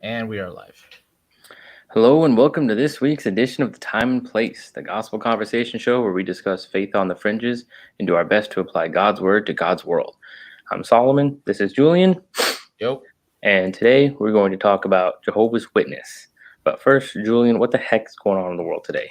And we are live. Hello and welcome to this week's edition of The Time and Place, the gospel conversation show where we discuss faith on the fringes and do our best to apply God's word to God's world. I'm Solomon. This is Julian. Yep. And today we're going to talk about Jehovah's Witness. But first, Julian, what the heck is going on in the world today?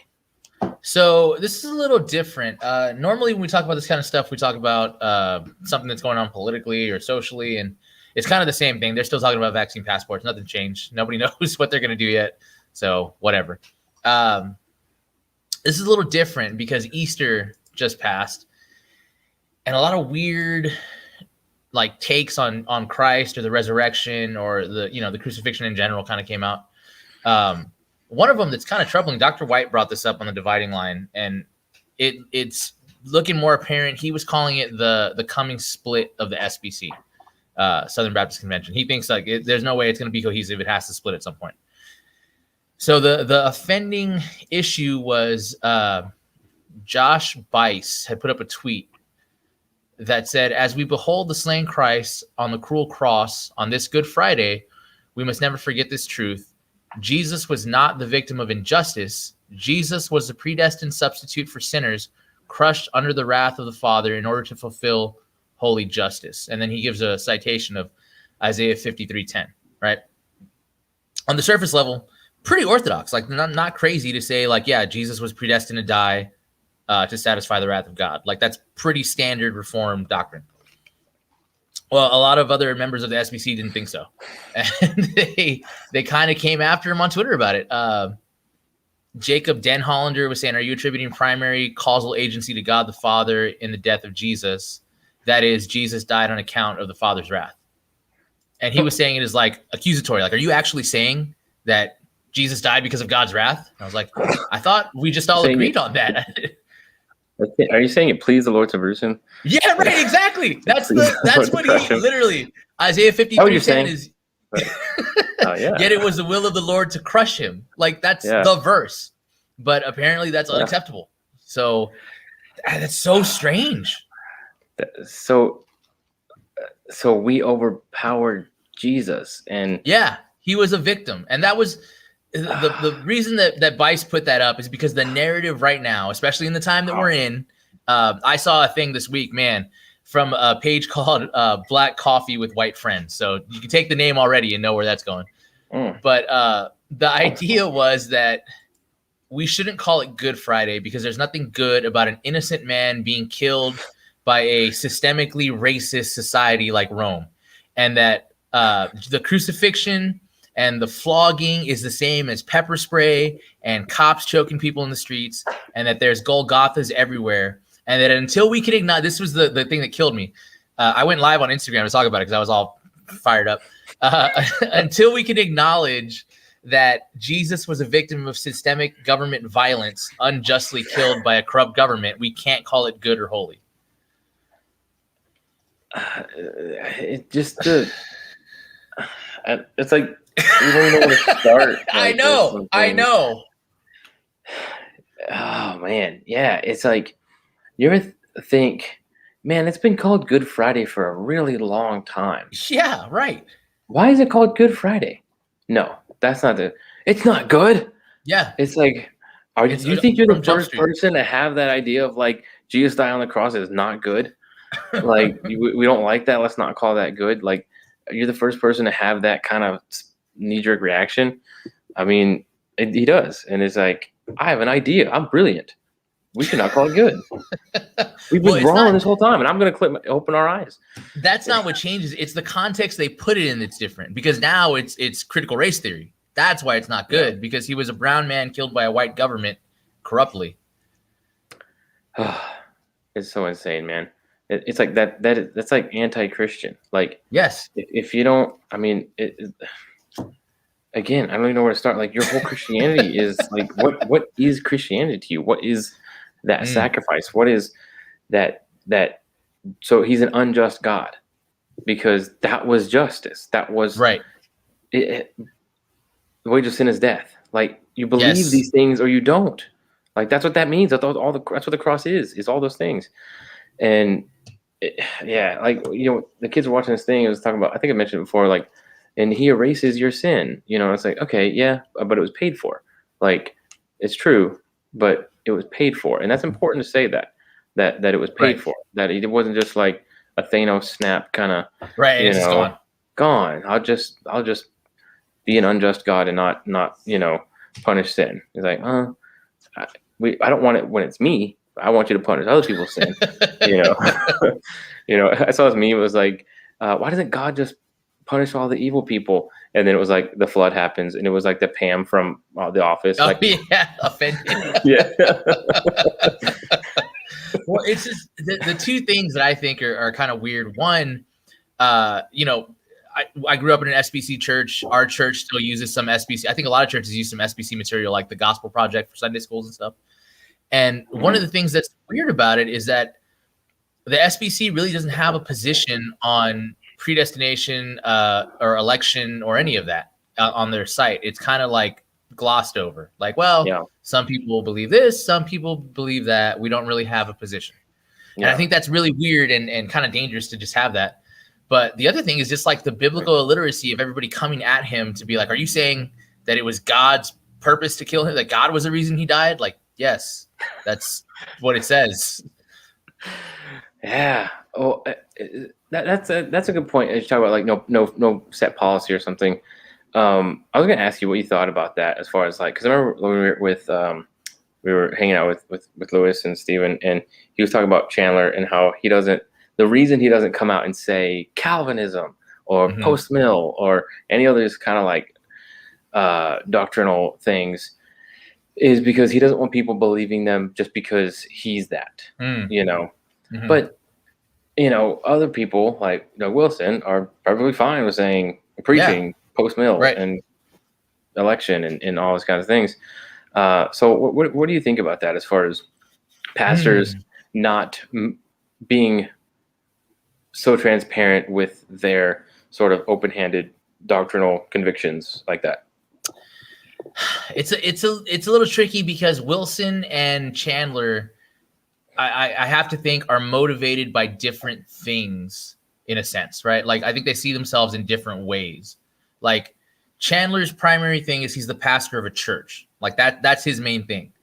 So this is a little different. Normally when we talk about this kind of stuff, we talk about something that's going on politically or socially, and it's kind of the same thing. They're still talking about vaccine passports. Nothing changed. Nobody knows what they're going to do yet. So whatever. This is a little different because Easter just passed, and a lot of weird takes on Christ or the resurrection or the crucifixion in general kind of came out. One of them that's kind of troubling, Dr. White brought this up on the dividing line, and it's looking more apparent. He was calling it the coming split of the SBC, Southern Baptist Convention. He thinks there's no way it's going to be cohesive. It has to split at some point. So the offending issue was Josh Bice had put up a tweet that said, "As we behold the slain Christ on the cruel cross on this Good Friday, we must never forget this truth. Jesus was not the victim of injustice. Jesus was the predestined substitute for sinners, crushed under the wrath of the Father in order to fulfill holy justice." And then he gives a citation of Isaiah 53:10, right? On the surface level, pretty orthodox, not crazy to say Jesus was predestined to die to satisfy the wrath of God. That's pretty standard Reformed doctrine. Well, a lot of other members of the SBC didn't think so, and they kind of came after him on Twitter about it. Jacob Denhollander was saying, "Are you attributing primary causal agency to God the Father in the death of Jesus? That is, Jesus died on account of the Father's wrath." And he was saying it is accusatory. Are you actually saying that Jesus died because of God's wrath? And I was like, I thought we just all agreed on that. Are you saying it pleased the Lord to bruise him? Yeah, right, exactly. That's what he literally, Isaiah 53:10 is. Yeah. Yet it was the will of the Lord to crush him. That's the verse. But apparently that's unacceptable. So that's so strange. So we overpowered Jesus, and he was a victim. And that was the reason that Bice put that up is because the narrative right now, especially in the time that we're in, I saw a thing this week, man, from a page called Black Coffee with White Friends. So you can take the name already and know where that's going. But the idea was that we shouldn't call it Good Friday because there's nothing good about an innocent man being killed by a systemically racist society like Rome. And that the crucifixion and the flogging is the same as pepper spray and cops choking people in the streets, and that there's Golgothas everywhere. And that until we can ignite, this was the thing that killed me. I went live on Instagram to talk about it because I was all fired up. Until we can acknowledge that Jesus was a victim of systemic government violence, unjustly killed by a corrupt government, we can't call it good or holy. It's like we don't even know where to start. I know. Oh man, yeah. It's like you ever think, man, it's been called Good Friday for a really long time. Yeah, right. Why is it called Good Friday? No, that's not it's not good. Yeah. It's like, do you think you're the first person to have that idea of Jesus died on the cross is not good? We don't like that. Let's not call that good. You're the first person to have that kind of knee-jerk reaction. I mean, he does. And it's like, I have an idea. I'm brilliant. We should not call it good. We've been wrong this whole time, and I'm going to open our eyes. That's not what changes. It's the context they put it in that's different, because now it's critical race theory. That's why it's not good, because he was a brown man killed by a white government corruptly. It's so insane, man. It's like that's like anti-Christian. Yes. If you don't, I mean, again, I don't even know where to start. Your whole Christianity is what is Christianity to you? What is that sacrifice? What is that? So he's an unjust God because that was justice. That was right. The wage of sin is death. You believe these things or you don't. That's what that means. That's what the cross is all those things. And the kids were watching this thing. It was talking about, I think I mentioned it before, and he erases your sin. It's like, okay, yeah, but it was paid for. Like, it's true, but it was paid for. And that's important to say that it was paid for, that it wasn't just like a Thanos snap kind of, right. It's just gone. I'll just be an unjust God and not, punish sin. It's like, I don't want it when it's me. I want you to punish other people's sin. I saw this meme. It was like, why doesn't God just punish all the evil people? And then it was like the flood happens, and it was like the Pam from The Office. Oh, like, yeah, offended. Yeah. Well, it's just the two things that I think are kind of weird. One, I grew up in an SBC church. Our church still uses some SBC. I think a lot of churches use some SBC material, like the Gospel Project for Sunday schools and stuff. And one of the things that's weird about it is that the SBC really doesn't have a position on predestination or election or any of that on their site. It's kind of like glossed over. Like, well, some people believe this, some people believe that. We don't really have a position. And I think that's really weird and kind of dangerous to just have that. But the other thing is just like the biblical illiteracy of everybody coming at him to be like, are you saying that it was God's purpose to kill him? That God was the reason he died? Like, yes, that's what it says. Yeah. Oh, that's a good point. As you talk about like no set policy or something. I was going to ask you what you thought about that, as far as like, because I remember when we were hanging out with Lewis and Steven, and he was talking about Chandler and how the reason he doesn't come out and say Calvinism or post-mill or any others kind of like doctrinal things is because he doesn't want people believing them just because he's that, But, other people like Doug Wilson are perfectly fine with preaching post-mill and election and all those kinds of things. So what do you think about that, as far as pastors not being so transparent with their sort of open-handed doctrinal convictions like that? It's a little tricky because Wilson and Chandler, I have to think, are motivated by different things in a sense, right? Like, I think they see themselves in different ways. Like, Chandler's primary thing is he's the pastor of a church. Like that's his main thing.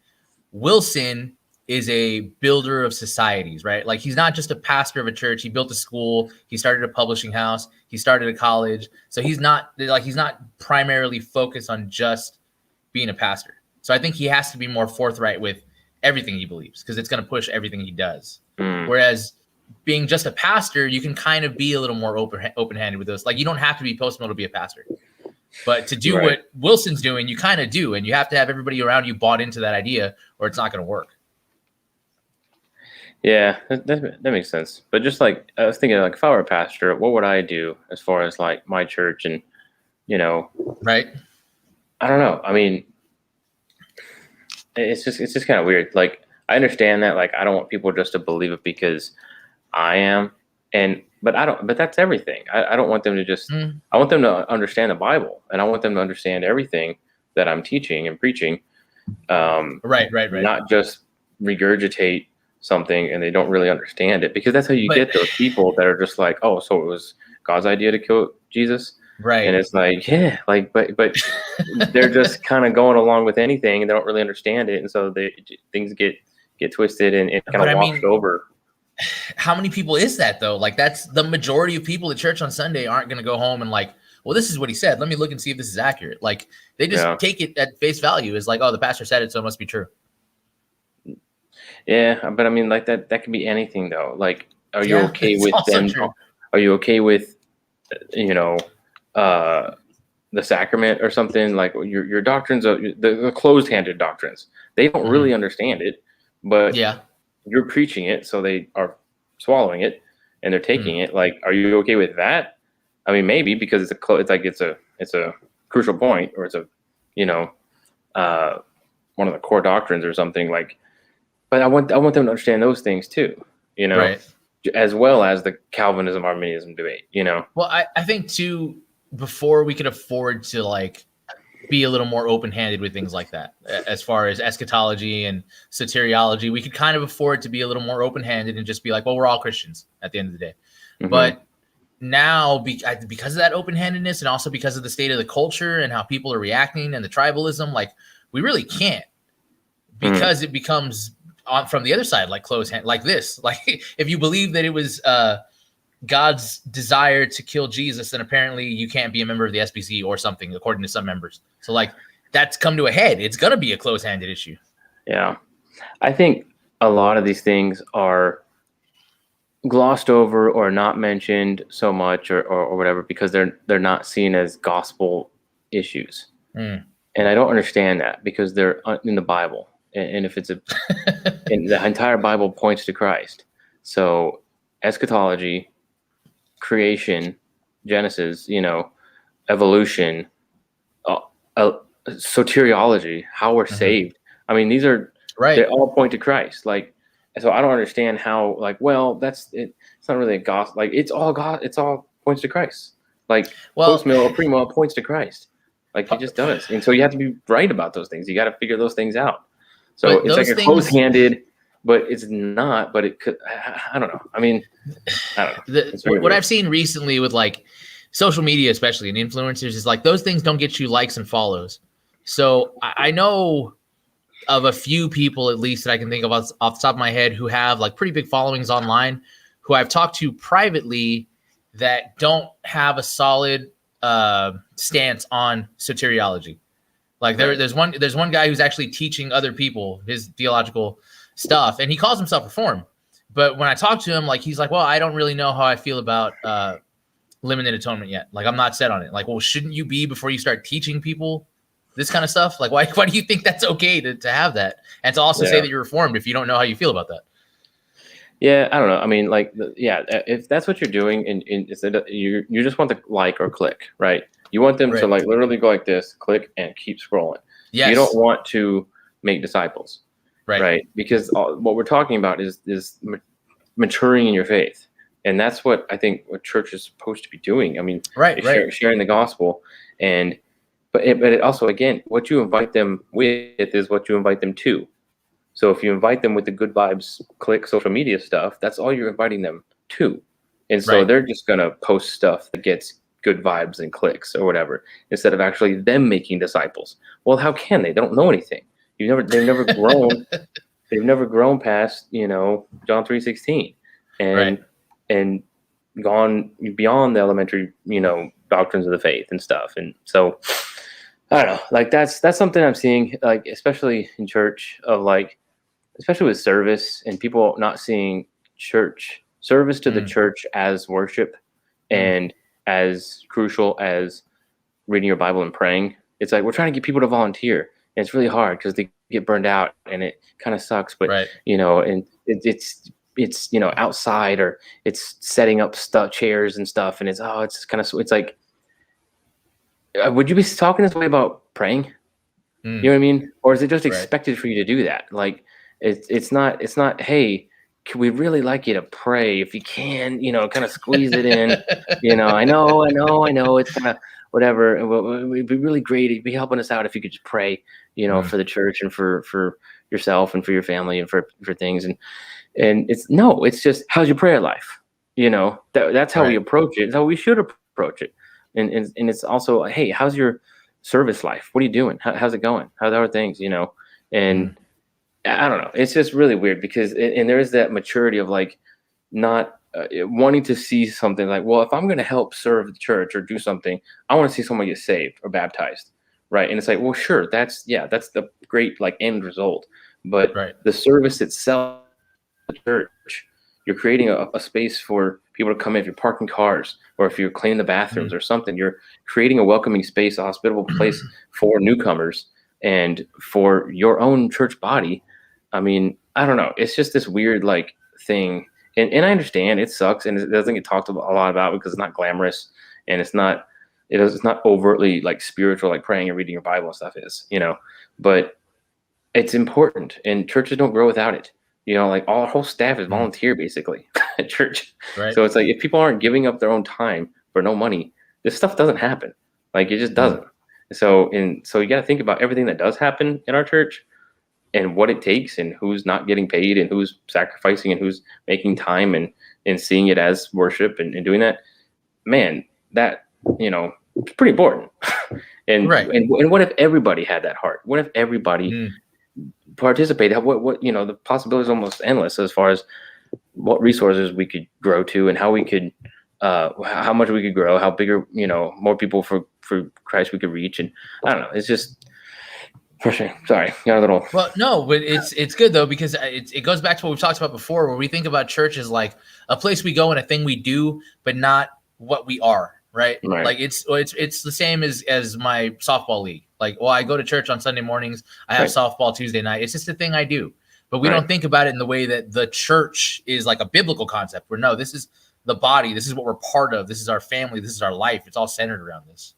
Wilson is a builder of societies, right? Like, he's not just a pastor of a church. He built a school. He started a publishing house. He started a college. So he's not primarily focused on just being a pastor. So I think he has to be more forthright with everything he believes, because it's going to push everything he does. Whereas being just a pastor, you can kind of be a little more open-handed with those. Like, you don't have to be post-mill to be a pastor. But to do what Wilson's doing, you kind of do. And you have to have everybody around you bought into that idea, or it's not going to work. Yeah, that makes sense. But just like, I was thinking, like, if I were a pastor, what would I do as far as like my church and, Right. I don't know. I mean, it's just kind of weird. Like, I understand that, like, I don't want people just to believe it because I am. But that's everything. I don't want them to just, I want them to understand the Bible, and I want them to understand everything that I'm teaching and preaching. Right. Not just regurgitate something and they don't really understand it, because that's how you get those people that are just like, oh, so it was God's idea to kill Jesus. Right. And it's like, yeah, like, but they're just kind of going along with anything, and they don't really understand it. And so things get twisted and kind of washed over. How many people is that though? Like, that's the majority of people at church on Sunday aren't going to go home and like, well, this is what he said. Let me look and see if this is accurate. Like, they just take it at face value. It's like, oh, the pastor said it, so it must be true. Yeah, but I mean, like, that can be anything though. Like, are you okay with them? True. Are you okay with, the sacrament or something? Like, your doctrines are the closed-handed doctrines. They don't really understand it, but you're preaching it, so they are swallowing it and they're taking it. Like, are you okay with that? I mean, maybe, because it's a crucial point, or it's a, one of the core doctrines or something, like. But I want them to understand those things too, as well as the Calvinism Arminianism debate, Well, I think too, before we could afford to like be a little more open-handed with things like that, as far as eschatology and soteriology, we could kind of afford to be a little more open-handed and just be like, well, we're all Christians at the end of the day. But now, because of that open-handedness, and also because of the state of the culture and how people are reacting and the tribalism, like we really can't, because it becomes from the other side, like close hand, like this. Like if you believe that it was God's desire to kill Jesus, then apparently you can't be a member of the SBC or something, according to some members. So like that's come to a head. It's going to be a close-handed issue. Yeah. I think a lot of these things are glossed over or not mentioned so much or whatever, because they're not seen as gospel issues. And I don't understand that, because they're in the Bible. And if it's and the entire Bible points to Christ. So eschatology, creation, Genesis, evolution, soteriology, how we're saved. I mean, these are they all point to Christ. Like, so I don't understand how, like, well, that's it. It's not really a gospel. Like, it's all God. It's all points to Christ. Like, post-mill or pre-mill points to Christ. Like, it just does. And so you have to be right about those things. You got to figure those things out. So it's like a close-handed, but it's not. But it could. I don't know. I mean, I don't know. What I've seen recently with like social media, especially, and influencers, is like those things don't get you likes and follows. So I know of a few people, at least, that I can think of off the top of my head, who have like pretty big followings online, who I've talked to privately, that don't have a solid stance on soteriology. Like there's one guy who's actually teaching other people his theological stuff, and he calls himself Reformed. But when I talk to him, like he's like, well, I don't really know how I feel about limited atonement yet. Like, I'm not set on it. Like, well, shouldn't you be before you start teaching people this kind of stuff? Like, why do you think that's okay to have that, and to also say that you're Reformed if you don't know how you feel about that? Yeah, I don't know. I mean, like, if that's what you're doing, and you just want to like or click, right? You want them to like literally go like this, click, and keep scrolling. Yes. You don't want to make disciples, right? Because what we're talking about is maturing in your faith, and that's what I think what church is supposed to be doing. I mean, sharing the gospel, but it also, again, what you invite them with is what you invite them to. So if you invite them with the good vibes, click social media stuff, that's all you're inviting them to. And so they're just going to post stuff that gets good vibes and clicks or whatever, instead of actually them making disciples. Well, how can they? They don't know anything. They've never grown. They've never grown past, John 3:16 and gone beyond the elementary, doctrines of the faith and stuff. And so I don't know, like that's something I'm seeing, like, especially in church, of like, especially with service and people not seeing church service to the church as worship and as crucial as reading your Bible and praying. It's like, we're trying to get people to volunteer, and it's really hard because they get burned out and it kind of sucks, but and it's outside, or it's setting up chairs and stuff. And it's like, would you be talking this way about praying? You know what I mean? Or is it just expected for you to do that? Like, it's not, hey, could we really like you to pray if you can, kind of squeeze it in, I know it's kind of whatever. It'd be really great. It'd be helping us out if you could just pray, for the church and for yourself and for your family and for things. And it's just, how's your prayer life? That's how we approach it. That's how we should approach it. And it's also, hey, how's your service life? What are you doing? How's it going? How are things, And I don't know. It's just really weird because, and there is that maturity of like not wanting to see something like, well, if I'm going to help serve the church or do something, I want to see someone get saved or baptized. Right. And it's like, well, sure, that's the great like end result. But the service itself, the church, you're creating a space for people to come in. If you're parking cars, or if you're cleaning the bathrooms or something, you're creating a welcoming space, a hospitable place for newcomers and for your own church body. I mean, I don't know. It's just this weird like thing. And I understand it sucks, and it doesn't get talked a lot about because it's not glamorous, and it's not overtly like spiritual, like praying and reading your Bible and stuff is, but it's important, and churches don't grow without it. Like our whole staff is volunteer basically at church. So it's like, if people aren't giving up their own time for no money, this stuff doesn't happen. Like, it just doesn't. So you got to think about everything that does happen in our church and what it takes, and who's not getting paid, and who's sacrificing, and who's making time and seeing it as worship and doing that. man, that, it's pretty important. and what if everybody had that heart? What if everybody participated? What the possibility is almost endless as far as what resources we could grow to and how we could how much we could grow, how bigger, more people for Christ we could reach. And I don't know, it's just frustrating. Sorry, got a little. Well, no, but it's good though, because it goes back to what we've talked about before, where we think about church as like a place we go and a thing we do, but not what we are, right? Like it's the same as my softball league. Like, well, I go to church on Sunday mornings, I have softball Tuesday night. It's just a thing I do. But we don't think about it in the way that the church is like a biblical concept, where no, this is the body, this is what we're part of, this is our family, this is our life. It's all centered around this.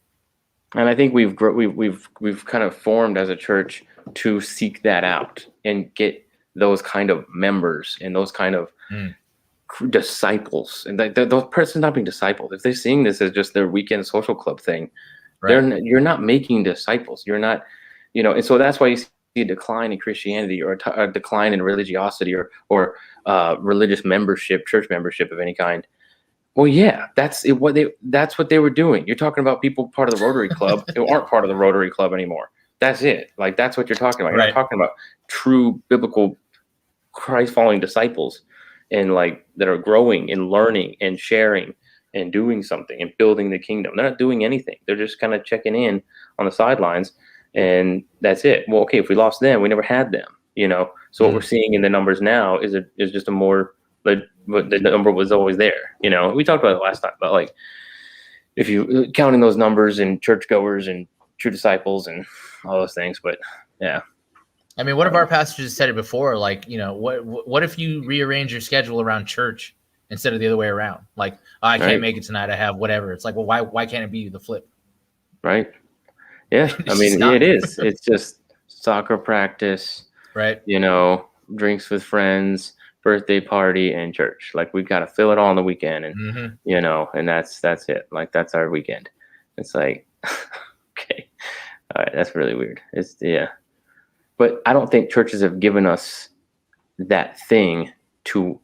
And I think we've kind of formed as a church to seek that out and get those kind of members and those kind of disciples. And those persons not being discipled, if they're seeing this as just their weekend social club thing, you're not making disciples. You're not, and so that's why you see a decline in Christianity, or a decline in religiosity, or religious membership, church membership of any kind. Well, yeah, that's what they were doing. You're talking about people part of the Rotary Club who aren't part of the Rotary Club anymore. That's it. Like, that's what you're talking about. You're not talking about true biblical Christ following disciples, and like that are growing and learning and sharing and doing something and building the kingdom. They're not doing anything. They're just kind of checking in on the sidelines, and that's it. Well, okay, if we lost them, we never had them, So what we're seeing in the numbers now is just a more, but the number was always there. We talked about it last time, but like, if you counting those numbers and churchgoers and true disciples and all those things, but yeah. I mean, one of our pastors said it before, like, what if you rearrange your schedule around church instead of the other way around? Like, I can't make it tonight, I have whatever. It's like, well, why can't it be the flip? Right. Yeah. I mean, it is. It's just soccer practice, right? Drinks with friends, birthday party, and church. Like, we've got to fill it all on the weekend, and and that's it. Like, that's our weekend. It's like, okay, all right, that's really weird. But I don't think churches have given us that thing to.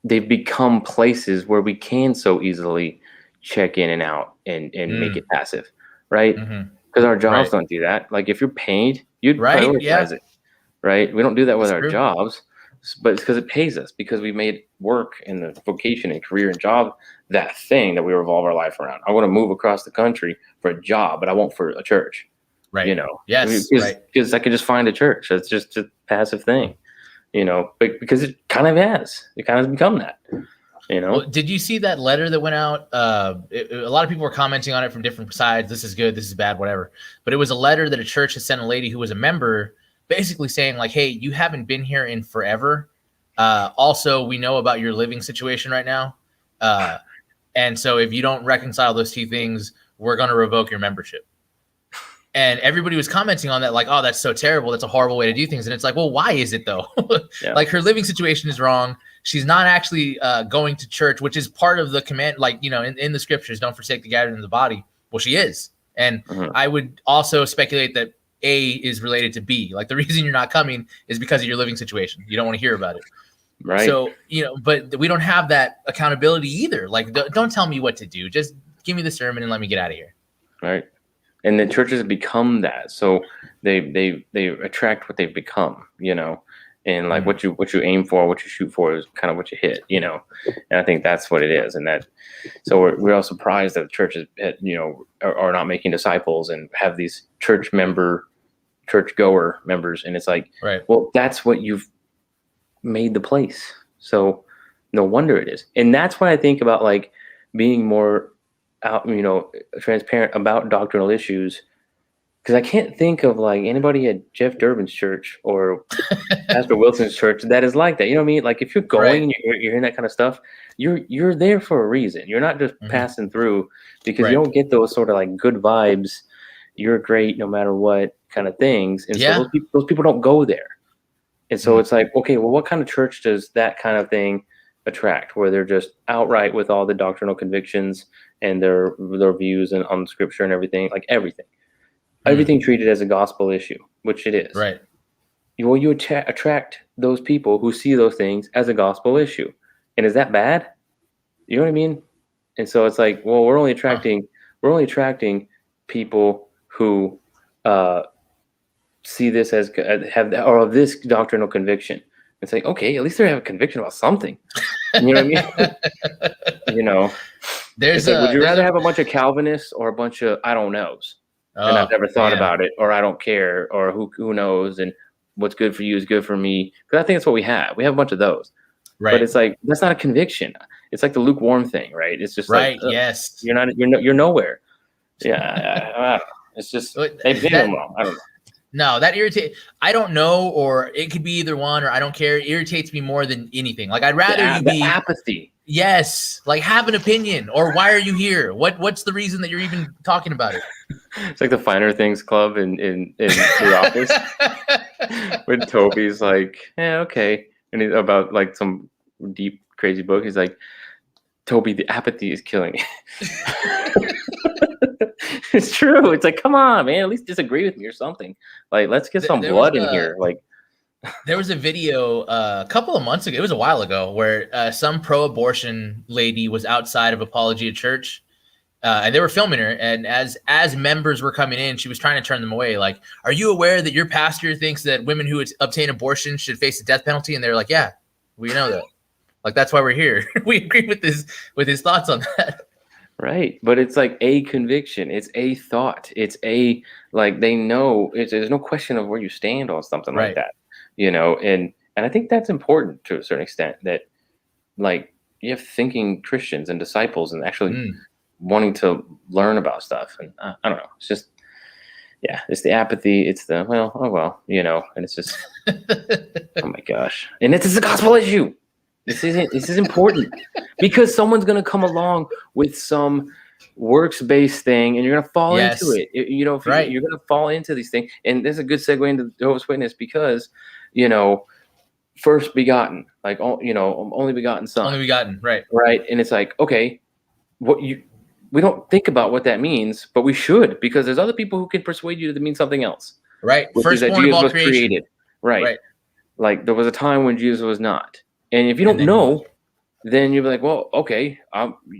They've become places where we can so easily check in and out and make it passive, right? Because our jobs don't do that. Like, if you're paid, you'd prioritize it, right? We don't do that with our jobs, but it's because it pays us, because we made work and the vocation and career and job that thing that we revolve our life around. I want to move across the country for a job, but I won't for a church, Yes, because I could just find a church. It's just a passive thing, but because it kind of has become that. Well, did you see that letter that went out? A lot of people were commenting on it from different sides. This is good, this is bad, whatever. But it was a letter that a church had sent a lady who was a member, basically saying like, hey, you haven't been here in forever. Also, we know about your living situation right now. And so if you don't reconcile those two things, we're going to revoke your membership. And everybody was commenting on that, like, oh, that's so terrible. That's a horrible way to do things. And it's like, well, why is it though? Like, her living situation is wrong. She's not actually going to church, which is part of the command, like, in the scriptures, don't forsake the gathering of the body. Well, she is. And I would also speculate that A is related to B. Like, the reason you're not coming is because of your living situation. You don't want to hear about it. Right. So, but we don't have that accountability either. Like, don't tell me what to do. Just give me the sermon and let me get out of here. Right. And the churches have become that. So they attract what they've become, and like what you aim for, what you shoot for is kind of what you hit, and I think that's what it is. And that, so we're all surprised that churches, are not making disciples and have these church goer members. And it's like, well, that's what you've made the place. So no wonder it is. And that's what I think about, like, being more out, transparent about doctrinal issues, because I can't think of like anybody at Jeff Durbin's church or Pastor Wilson's church that is like that. You know what I mean? Like, if you're going and you're hearing that kind of stuff, you're there for a reason. You're not just passing through, because you don't get those sort of like good vibes. You're great no matter what kind of things, and so those people don't go there. And so it's like, okay, well, what kind of church does that kind of thing attract, where they're just outright with all the doctrinal convictions and their views and on scripture and everything, like everything treated as a gospel issue, which it is. Right. You attract those people who see those things as a gospel issue. And is that bad? You know what I mean? And so it's like, well, we're only attracting people who see this as have or of this doctrinal conviction. It's like, okay, at least they have a conviction about something. You know what I mean? You know, it's like, would you rather have a bunch of Calvinists or a bunch of I don't knows? And I've never thought about it, or I don't care, or who knows, and what's good for you is good for me. Because I think that's what we have. We have a bunch of those. Right. But it's like, that's not a conviction. It's like the lukewarm thing, right? It's just like, yes, you're nowhere. Yeah, it's just they've been wrong. I don't know. No, that irritates. I don't know, or it could be either one, or I don't care. It irritates me more than anything. Like, I'd rather you be apathy. Yes, like, have an opinion, or why are you here? What's the reason that you're even talking about it? It's like the Finer Things Club in the office when Toby's like, yeah, okay, and he's about like some deep crazy book. He's like, Toby, the apathy is killing me. It's true. It's like, come on, man, at least disagree with me or something. Like, let's get some blood in here. Like, there was a video a couple of months ago. It was a while ago where some pro-abortion lady was outside of Apologia Church, and they were filming her. And as members were coming in, she was trying to turn them away. Like, are you aware that your pastor thinks that women who obtain abortion should face the death penalty? And they're like, yeah, we know that. Like, that's why we're here. We agree with his thoughts on that. Right. But it's like a conviction. It's a thought. It's a, like, they know there's no question of where you stand on something like that, you know? And I think that's important to a certain extent, that, like, you have thinking Christians and disciples and actually wanting to learn about stuff. And I don't know. It's just, yeah, it's the apathy. It's the, well, you know, and it's just, oh my gosh. And it's a gospel issue. This is important because someone's going to come along with some works-based thing and you're going to fall into it. You know, if you're going to fall into these things. And this is a good segue into Jehovah's Witness because, you know, first begotten, like, you know, only begotten son. Only begotten, right. Right. And it's like, okay, we don't think about what that means, but we should, because there's other people who can persuade you to mean something else. Right. Firstborn of all creation. Right. Like, there was a time when Jesus was not. And if you don't know, then you'll be like, well, okay,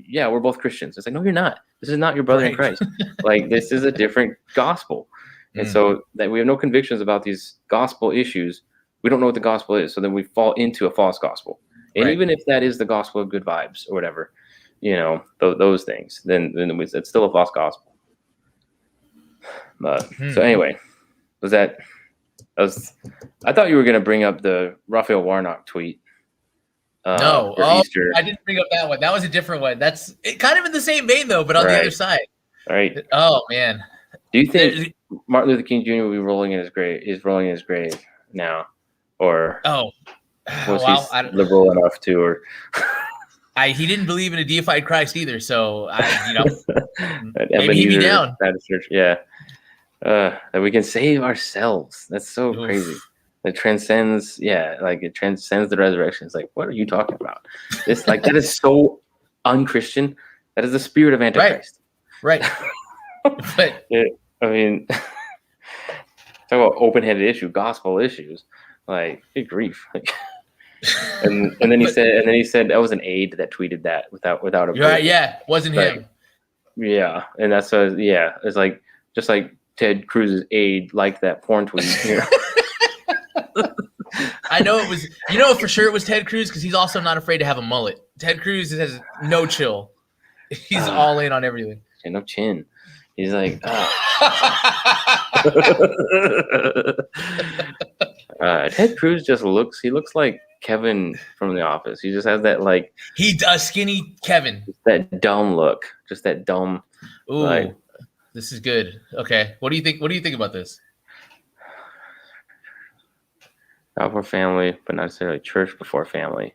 yeah, we're both Christians. It's like, no, you're not. This is not your brother in Christ. Like, this is a different gospel. And so that we have no convictions about these gospel issues. We don't know what the gospel is. So then we fall into a false gospel. And even if that is the gospel of good vibes or whatever, you know, those things, then it's still a false gospel. But so anyway, I thought you were going to bring up the Raphael Warnock tweet. No, Easter. I didn't bring up that one. That was a different one. That's kind of in the same vein, though, but on the other side. Right. Oh man. Do you think Martin Luther King Jr. will be rolling in his grave? Is rolling in his grave now, or was he liberal enough to? Or he didn't believe in a deified Christ either, so maybe he'd be down. Yeah. That we can save ourselves. That's so crazy. It transcends, it transcends the resurrection. It's like, what are you talking about? This, like, that is so unchristian. That is the spirit of Antichrist. Right. But I mean, talk about open-handed gospel issues. Like, good grief. and then he said that was an aide that tweeted that without a right, yeah, wasn't him. Yeah, and that's it's like, just like Ted Cruz's aide liked that porn tweet. You know? I know it was, for sure it was Ted Cruz, because he's also not afraid to have a mullet. Ted Cruz has no chill. He's all in on everything. No chin. He's like, Ted Cruz just looks like Kevin from The Office. He just has that, like, he does, skinny Kevin. That dumb look. Just that dumb. Ooh, like, this is good. Okay. What do you think? What do you think about this? God before family, but not necessarily church before family.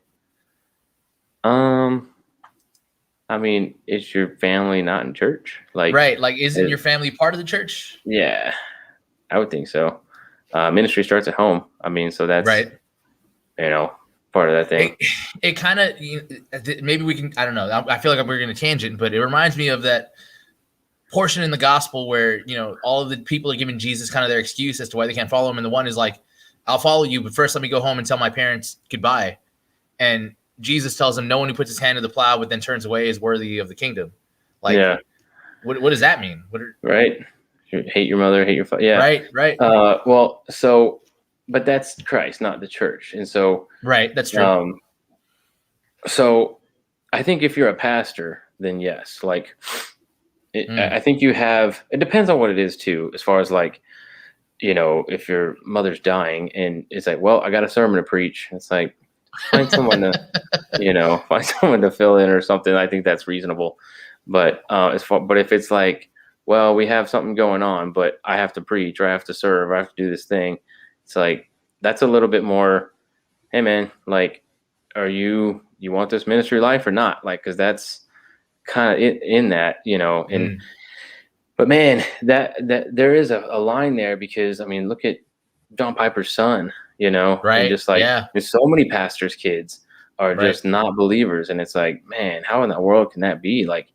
I mean, is your family not in church? Like, right. Like, isn't your family part of the church? Yeah, I would think so. Ministry starts at home. I mean, so that's right. You know, part of that thing. It kind of, maybe we can, I don't know. I feel like we're going to tangent, but it reminds me of that portion in the gospel where, all of the people are giving Jesus kind of their excuse as to why they can't follow him. And the one is like, I'll follow you, but first let me go home and tell my parents goodbye. And Jesus tells him, no one who puts his hand to the plow but then turns away is worthy of the kingdom. Like, yeah. What does that mean? Right. Hate your mother, hate your father. Yeah. Right. Well, but that's Christ, not the church. And so, right. That's true. So I think if you're a pastor, then yes, like I think you have, it depends on what it is too, as far as like, if your mother's dying and it's like, well, I got a sermon to preach. It's like, find someone to, find someone to fill in or something. I think that's reasonable. But but if it's like, well, we have something going on, but I have to preach or I have to serve, or I have to do this thing. It's like, that's a little bit more, hey man, like, you want this ministry life or not? Like, cause that's kind of in that, and, but man, that there is a line there, because I mean, look at John Piper's son, right. and just like, there's so many pastors' kids are just not believers. And it's like, man, how in the world can that be? Like,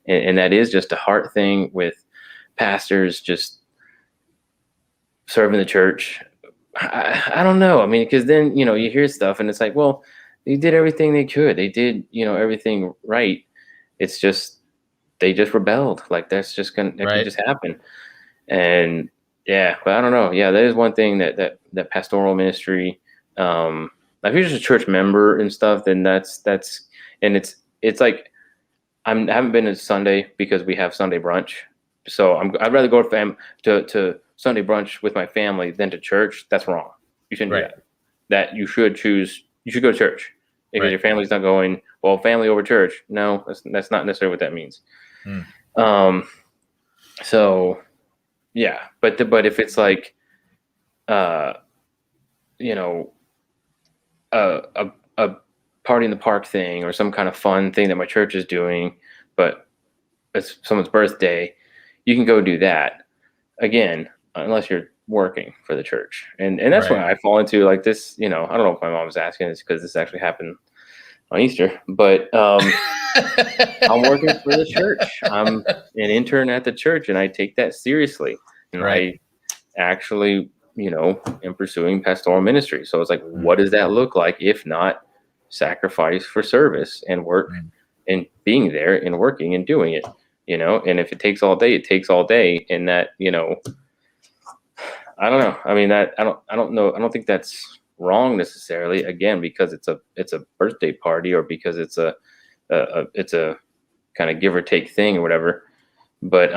and that is just a heart thing with pastors just serving the church. I don't know. I mean, because then, you hear stuff and it's like, well, they did everything they could. They did, everything right. It's just, they just rebelled. Like, that's just that can just happen. And yeah, but I don't know. Yeah, that is one thing that pastoral ministry, if you're just a church member and stuff, then that's, and it's like, I haven't been to Sunday because we have Sunday brunch. So I'd rather go to Sunday brunch with my family than to church. That's wrong. You shouldn't do that. That you should go to church. If your family's not going, well, family over church. No, that's not necessarily what that means. So yeah, but if it's like, a party in the park thing or some kind of fun thing that my church is doing, but it's someone's birthday, you can go do that. Again, unless you're working for the church. And that's why I fall into like this, I don't know if my mom was asking this because this actually happened on Easter, but I'm working for the church. I'm an intern at the church and I take that seriously. And I actually, am pursuing pastoral ministry. So it's like, what does that look like if not sacrifice for service and work and being there and working and doing it, and if it takes all day, it takes all day. And that, I don't know. I mean, I don't know. I don't think that's wrong necessarily, again, because it's a birthday party or because it's a kind of give or take thing or whatever. But,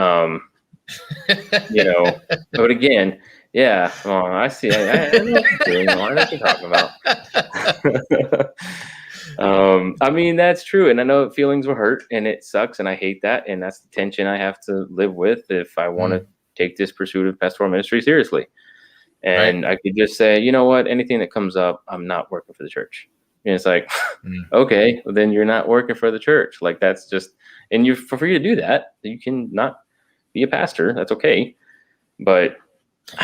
but again, yeah, well, I see. I know what you're doing. I know what you're talking about. I mean, that's true. And I know feelings will hurt and it sucks. And I hate that. And that's the tension I have to live with if I want to take this pursuit of pastoral ministry seriously. And I could just say, you know what, anything that comes up, I'm not working for the church. And it's like, okay, well, then you're not working for the church. Like, that's just, and you're for free to do that. You can not be a pastor. That's okay. But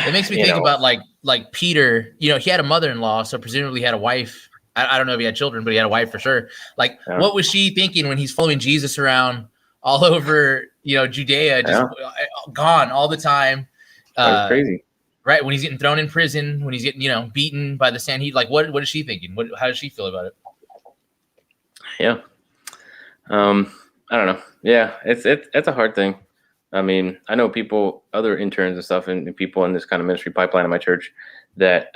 it makes me think about like Peter, he had a mother-in-law, so presumably he had a wife. I don't know if he had children, but he had a wife for sure. Like, what was she thinking when he's following Jesus around all over, Judea, just gone all the time? That's crazy. Right. When he's getting thrown in prison, when he's getting, beaten by the Sanhedrin, like what is she thinking? How does she feel about it? Yeah. I don't know. Yeah. It's a hard thing. I mean, I know other interns and stuff and people in this kind of ministry pipeline in my church that,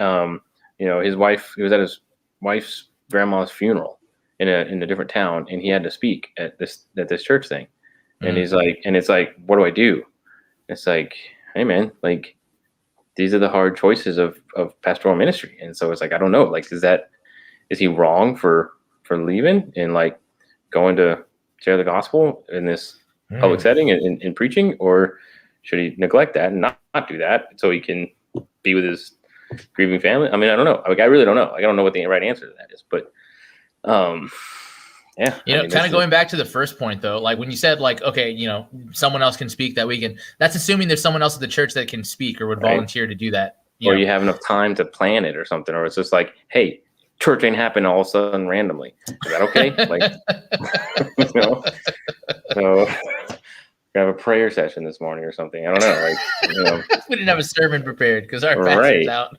his wife, he was at his wife's grandma's funeral in a different town, and he had to speak at this church thing. And he's like, and it's like, what do I do? It's like, hey man, like, these are the hard choices of pastoral ministry. And so it's like, I don't know, like, is he wrong for leaving and like going to share the gospel in this public setting and in preaching, or should he neglect that and not do that so he can be with his grieving family? I mean, I don't know. Like, I really don't know. Like, I don't know what the right answer to that is, but yeah. Kind of going back to the first point though, like when you said like, okay, someone else can speak that weekend, that's assuming there's someone else at the church that can speak or would volunteer to do that. Or you have enough time to plan it or something, or it's just like, hey, church ain't happening all of a sudden randomly. Is that okay? Like, so we have a prayer session this morning or something. I don't know. Like, we didn't have a sermon prepared because our pastor's out.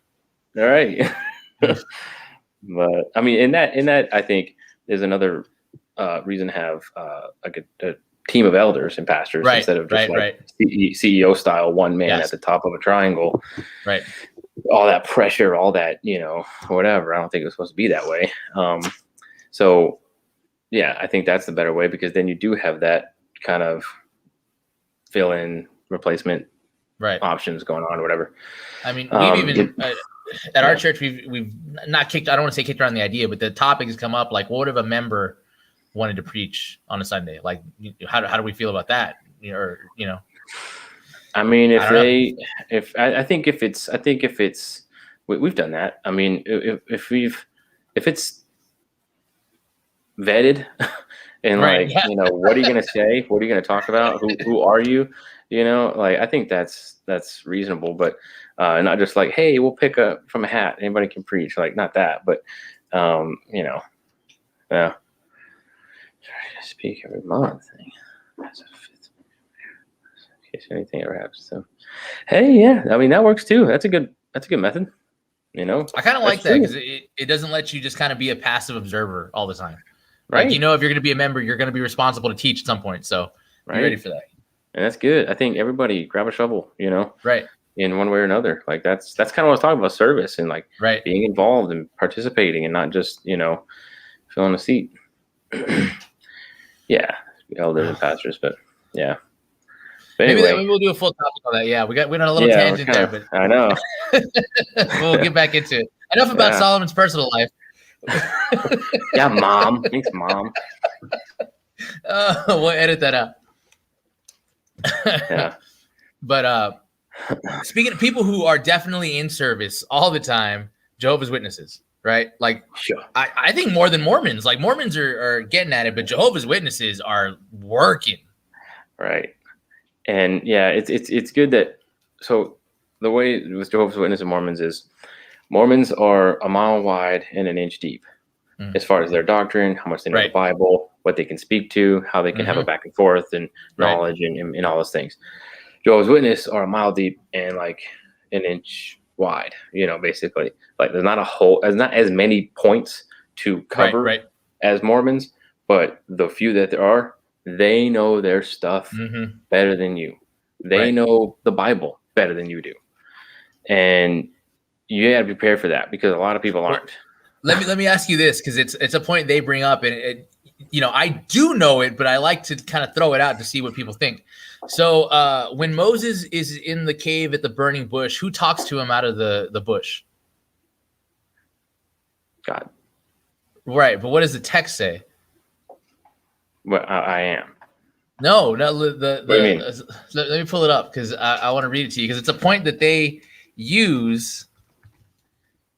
All right. But I mean, in that, I think there's another reason to have like a team of elders and pastors instead of just CEO style, one man at the top of a triangle. Right. All that pressure, all that, whatever. I don't think it was supposed to be that way. So yeah, I think that's the better way, because then you do have that kind of fill-in replacement options going on or whatever. I mean, we've even at our church, we've not kicked, I don't want to say kicked around the idea, but the topic has come up, like, what if a member wanted to preach on a Sunday? Like, how do we feel about that? I mean, I think if it's, we've done that. I mean, if it's vetted and what are you going to say? What are you going to talk about? Who are you? Like, I think that's reasonable, but not just like, hey, we'll pick from a hat. Anybody can preach. Like, not that, but yeah. Speak every month thing. That's a fifth. In case anything ever happens. So, hey, yeah, I mean, that works too. That's a good method. I kind of like that, because it doesn't let you just kind of be a passive observer all the time. Right. Like, if you're going to be a member, you're going to be responsible to teach at some point. So be ready for that. And that's good. I think everybody grab a shovel, right, in one way or another. Like, that's kind of what I was talking about, service and like being involved and participating and not just, filling a seat. Yeah, elders and pastors, but yeah. But anyway, maybe we'll do a full topic on that. Yeah, we went on a little tangent there, but I know. We'll get back into it. Enough about Solomon's personal life. Yeah, Mom. Thanks, Mom. We'll edit that out. Yeah. But speaking of people who are definitely in service all the time, Jehovah's Witnesses. Right? Like, sure. I think more than Mormons. Like, Mormons are getting at it, but Jehovah's Witnesses are working. Right. And yeah, it's good that, so the way with Jehovah's Witnesses and Mormons is, Mormons are a mile wide and an inch deep as far as their doctrine, how much they know the Bible, what they can speak to, how they can have a back and forth and knowledge and all those things. Jehovah's Witnesses are a mile deep and like an inch wide, basically. Like, there's not as many points to cover as Mormons, but the few that there are, they know their stuff better than you. They know the Bible better than you do. And you got to prepare for that, because a lot of people aren't. Let me ask you this, because it's a point they bring up, and I do know it, but I like to kind of throw it out to see what people think. So when Moses is in the cave at the burning bush, who talks to him out of the bush? God. Right, but what does the text say? Well, I am. No. What do you mean? Let me pull it up, because I want to read it to you, because it's a point that they use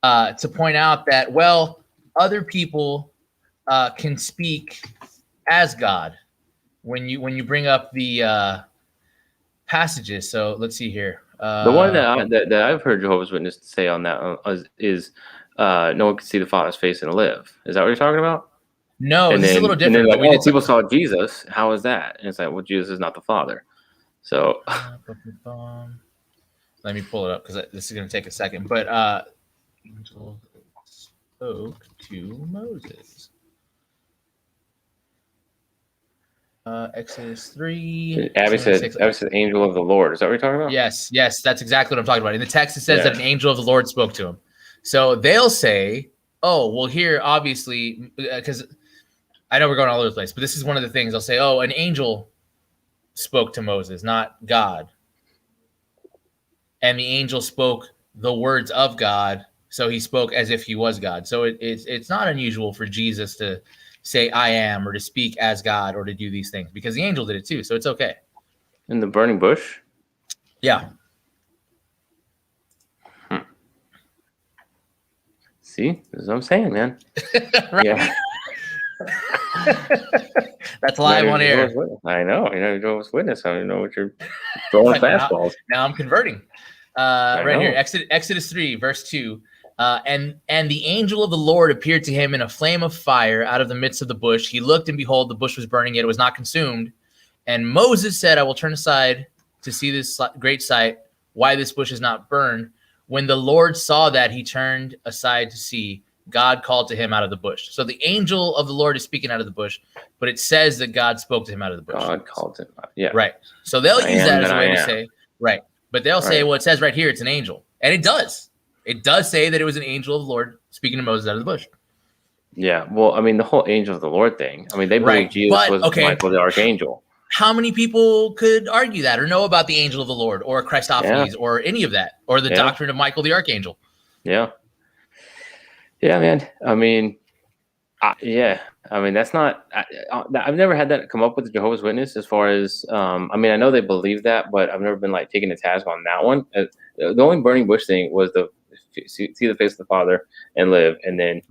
to point out that, well, other people can speak as God when you bring up the passages. So let's see here. The one that I've heard Jehovah's Witnesses say on that is no one can see the Father's face and live. Is that what you're talking about? No, this is a little different. And then people saw Jesus. How is that? And it's like, well, Jesus is not the Father. So let me pull it up, because this is going to take a second. But angel spoke to Moses. Exodus 3. Abby said angel of the Lord. Is that what you're talking about? Yes, that's exactly what I'm talking about. In the text, it says that an angel of the Lord spoke to him. So they'll say, oh, well, here, obviously, because I know we're going all over the place, but this is one of the things. They'll say, oh, an angel spoke to Moses, not God. And the angel spoke the words of God, so he spoke as if he was God. So it's not unusual for Jesus to say I am, or to speak as God, or to do these things, because the angel did it too. So it's okay. In the burning bush? Yeah. See, this is what I'm saying, man. Yeah. That's live on air. I know. Jehovah's Witness. I don't know what you're throwing fastballs. Now I'm converting. Right here, Exodus 3, verse 2. And the angel of the Lord appeared to him in a flame of fire out of the midst of the bush. He looked, and behold, the bush was burning, yet it was not consumed. And Moses said, I will turn aside to see this great sight, why this bush is not burned. When the Lord saw that, he turned aside to see. God called to him out of the bush. So the angel of the Lord is speaking out of the bush, but it says that God spoke to him out of the bush. God called him. Yeah. Right. So they'll use that as a way to say, right. But they'll say, well, it says right here, it's an angel. And it does. It does say that it was an angel of the Lord speaking to Moses out of the bush. Yeah. Well, I mean, the whole angel of the Lord thing. I mean, they believe Jesus was Michael the archangel. How many people could argue that or know about the angel of the Lord or Christophanies or any of that or the doctrine of Michael the archangel? Yeah. Yeah, man. I mean, I mean, that's not. I've never had that come up with the Jehovah's Witness as far as. I mean, I know they believe that, but I've never been like taken to task on that one. The only burning bush thing was the see the face of the Father and live, and then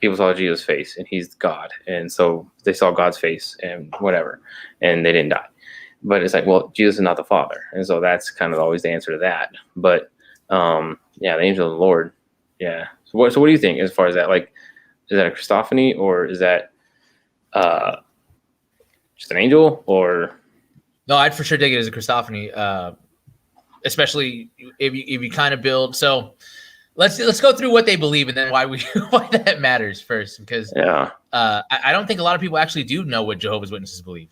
people saw Jesus' face, and he's God, and so they saw God's face and whatever, and they didn't die. But it's like, well, Jesus is not the Father, and so that's kind of always the answer to that. But the angel of the Lord, yeah. So what do you think as far as that? Like, is that a Christophany or is that just an angel? Or no, I'd for sure take it as a Christophany, especially if you kind of build. So let's go through what they believe and then why that matters first, because I don't think a lot of people actually do know what Jehovah's Witnesses believe.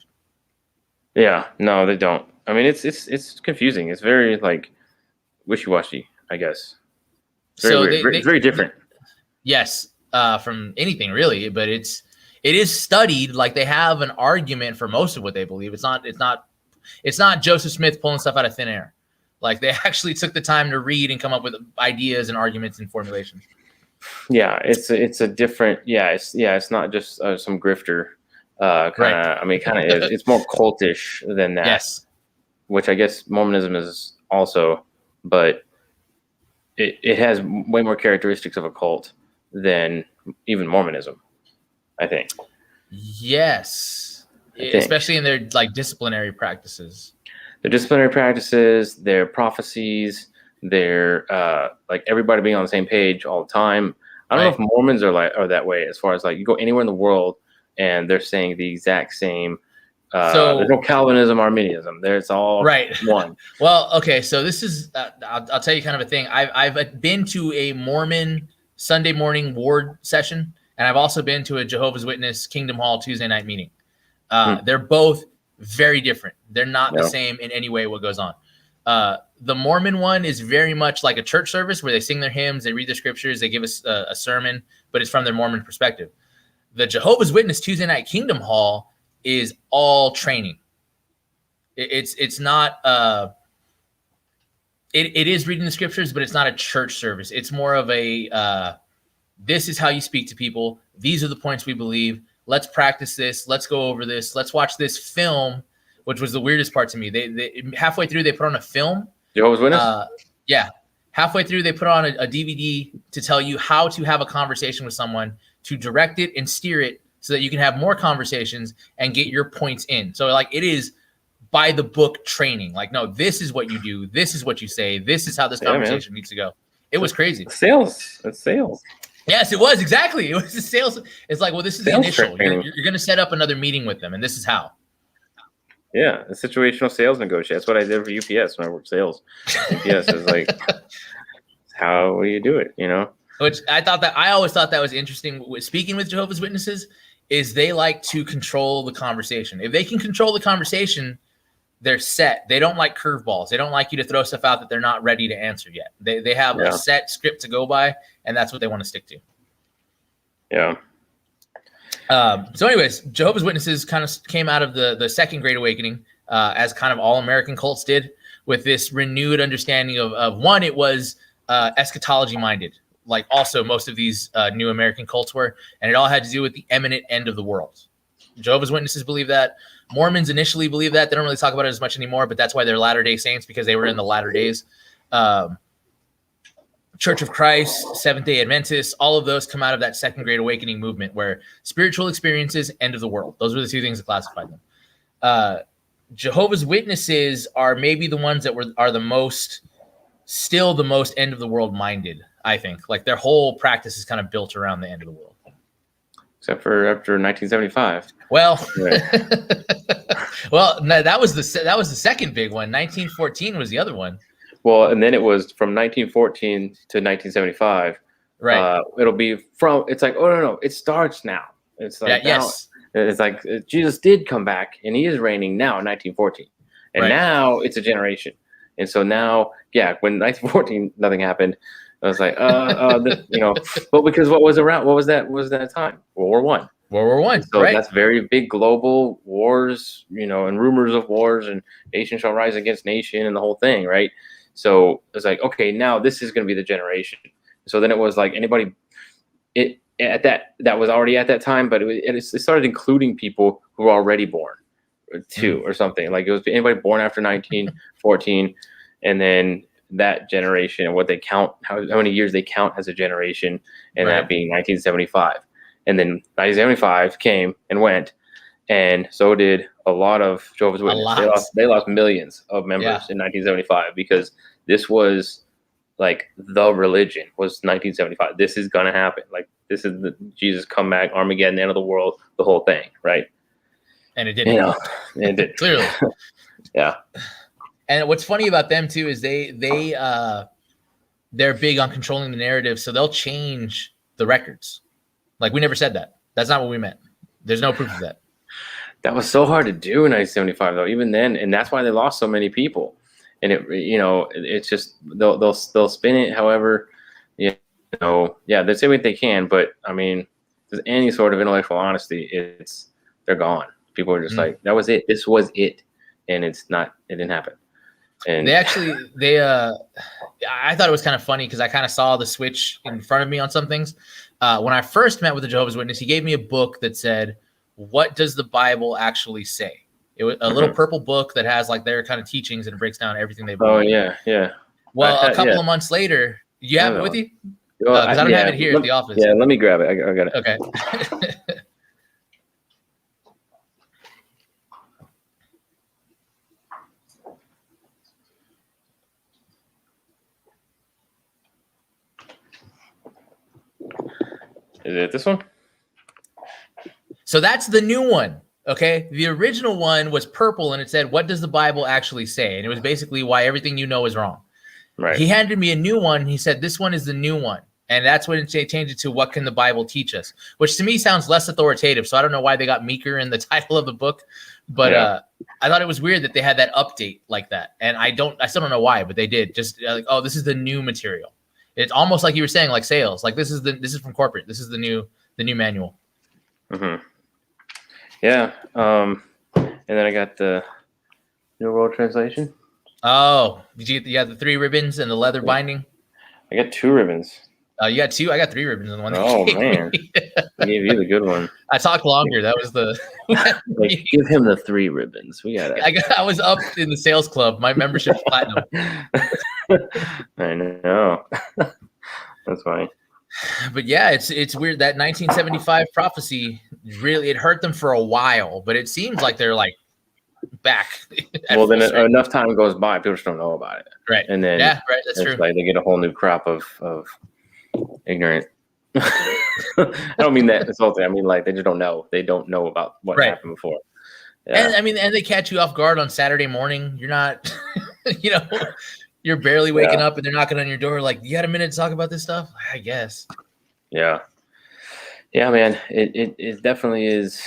Yeah, no, they don't. I mean, it's confusing. It's very like wishy-washy, I guess. Very weird. Very different. Yes, from anything really, but it is studied. Like they have an argument for most of what they believe. It's not Joseph Smith pulling stuff out of thin air. Like they actually took the time to read and come up with ideas and arguments and formulations. Yeah, it's a different. It's not just some grifter. Kind of. Right. I mean, kind of is. It's more cultish than that. Yes. Which I guess Mormonism is also, but it has way more characteristics of a cult than even Mormonism, I think. Yes. Especially in their like disciplinary practices. Their disciplinary practices, their prophecies, their like everybody being on the same page all the time. I don't know if Mormons are that way as far as like you go anywhere in the world and they're saying the exact same. There's no Calvinism, Arminianism. It's all one. Well, okay. So this is I'll tell you kind of a thing. I've been to a Mormon Sunday morning ward session, and I've also been to a Jehovah's Witness Kingdom Hall Tuesday night meeting. They're both very different. They're not the same in any way what goes on. The Mormon one is very much like a church service where they sing their hymns, they read their scriptures, they give us a sermon, but it's from their Mormon perspective. The Jehovah's Witness Tuesday night Kingdom Hall is all training. It's not it is reading the scriptures, but it's not a church service. It's more of a this is how you speak to people. These are the points we believe. Let's practice this. Let's go over this. Let's watch this film, which was the weirdest part to me. They halfway through they put on a film. Jehovah's Witness? Yeah. Halfway through they put on a DVD to tell you how to have a conversation with someone, to direct it and steer it so that you can have more conversations and get your points in. So like it is by the book training. Like, no, this is what you do. This is what you say. This is how this conversation needs to go. It was crazy. Sales. That's sales. Yes, it was. Exactly. It was the sales. It's like, well, this is the initial. You're going to set up another meeting with them, and this is how. Yeah, the situational sales negotiation. That's what I did for UPS when I worked sales. UPS is like, how do you do it, you know? Which I always thought that was interesting. Speaking with Jehovah's Witnesses, is they like to control the conversation. If they can control the conversation, they're set. They don't like curveballs. They don't like you to throw stuff out that they're not ready to answer yet. They have a set script to go by, and that's what they want to stick to. Yeah. So anyways, Jehovah's Witnesses kind of came out of the Second Great Awakening, as kind of all American cults did, with this renewed understanding of one, it was eschatology minded, like also most of these new American cults were, and it all had to do with the imminent end of the world. Jehovah's Witnesses believe that. Mormons initially believe that. They don't really talk about it as much anymore, but that's why they're Latter-day Saints, because they were in the latter days. Church of Christ, Seventh-day Adventists, all of those come out of that Second Great Awakening movement where spiritual experiences, end of the world. Those were the two things that classified them. Jehovah's Witnesses are maybe the ones that are the most end of the world minded, I think. Like their whole practice is kind of built around the end of the world. Except for after 1975. Well, well, no, that was the second big one. 1914 was the other one. Well, and then it was from 1914 to 1975 Right. It'll be from. It's like, oh no, it starts now. It's like now. Yes. It's like Jesus did come back, and he is reigning now in 1914, and now it's a generation. And so now, when 1914 nothing happened, I was like, but because what was around? What was that? What was that time? World War I. World War I. So that's very big global wars, and rumors of wars, and nation shall rise against nation, and the whole thing, right? So it's like, okay, now this is going to be the generation. So then it was like anybody, that was already at that time, but it started including people who were already born, too, or something. Like it was anybody born after 1914, and then that generation and what they count, how many years they count as a generation, and that being 1975. And then 1975 came and went, and so did a lot of Jehovah's Witnesses. They lost millions of members in 1975 because this was like the religion was 1975. This is gonna happen. Like this is the Jesus comeback, Armageddon, the end of the world, the whole thing, right? And it didn't. And it did Clearly. Yeah. And what's funny about them too is they're big on controlling the narrative, so they'll change the records. Like we never said that. That's not what we meant. There's no proof of that. That was so hard to do in 1975, though. Even then, and that's why they lost so many people. And it's just they'll spin it however, they say what they can. But I mean, if there's any sort of intellectual honesty, they're gone. People are just like, that was it. This was it, and it didn't happen. And I thought it was kind of funny because I kind of saw the switch in front of me on some things. When I first met with the Jehovah's Witness, he gave me a book that said, "What does the Bible actually say?" It was a little purple book that has like their kind of teachings and it breaks down everything they believe. Oh yeah. Well, a couple of months later, you have it with you? Because I don't have it here at the office. Yeah, let me grab it. I got it. Okay. Is it this one? So that's the new one. Okay. The original one was purple and it said, "What does the Bible actually say?" And it was basically why everything you know is wrong. Right. He handed me a new one. He said, "This one is the new one." And that's when it changed it to "What can the Bible teach us?" Which to me sounds less authoritative. So I don't know why they got meeker in the title of the book, but I thought it was weird that they had that update like that. And I still don't know why, but they did. Just like, oh, this is the new material. It's almost like you were saying, like sales. Like this is from corporate. This is the new manual. Mm-hmm. Yeah. And then I got the New World Translation. Oh, you got the 3 ribbons and the leather binding? I got 2 ribbons. You got 2? I got 3 ribbons in the one. Oh, man. I gave you the good one. I talked longer. That was the... like, give him the 3 ribbons. We got it. I was up in the sales club. My membership's platinum. I know. That's funny. But yeah, it's weird that 1975 prophecy really it hurt them for a while, but it seems like they're like back. Well, then enough time goes by, people just don't know about it, right? And then that's true. Like they get a whole new crop of ignorant. I don't mean that insulting. I mean like they just don't know. They don't know about what happened before. Yeah. And I mean, and they catch you off guard on Saturday morning. You're not, you're barely waking up, and they're knocking on your door like, "You got a minute to talk about this stuff?" I guess. Yeah, man. It definitely is.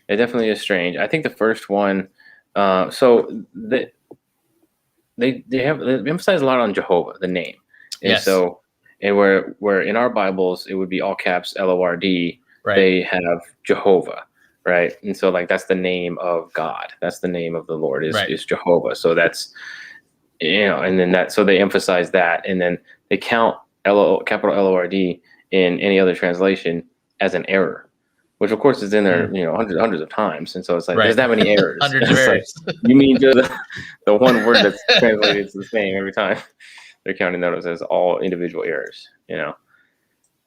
It definitely is strange. I think the first one. So they emphasize a lot on Jehovah, the name, and so where in our Bibles it would be all caps LORD. Right. They have Jehovah. Right. And so like that's the name of God. That's the name of the Lord is Jehovah. So that's and then so they emphasize that, and then they count capital LORD in any other translation as an error, which of course is in there, hundreds of times. And so it's like there's that many errors. Hundreds of errors. Like, you mean the one word that's translated is the same every time. They're counting those as all individual errors,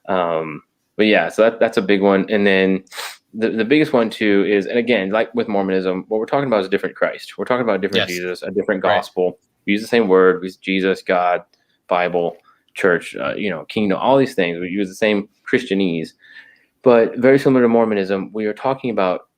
But yeah, so that's a big one. And then the biggest one too is, and again, like with Mormonism, what we're talking about is a different Christ. We're talking about a different Jesus, a different gospel. Right. We use the same word. We use Jesus, God, Bible, church, kingdom, all these things. We use the same Christianese, but very similar to Mormonism, we are talking about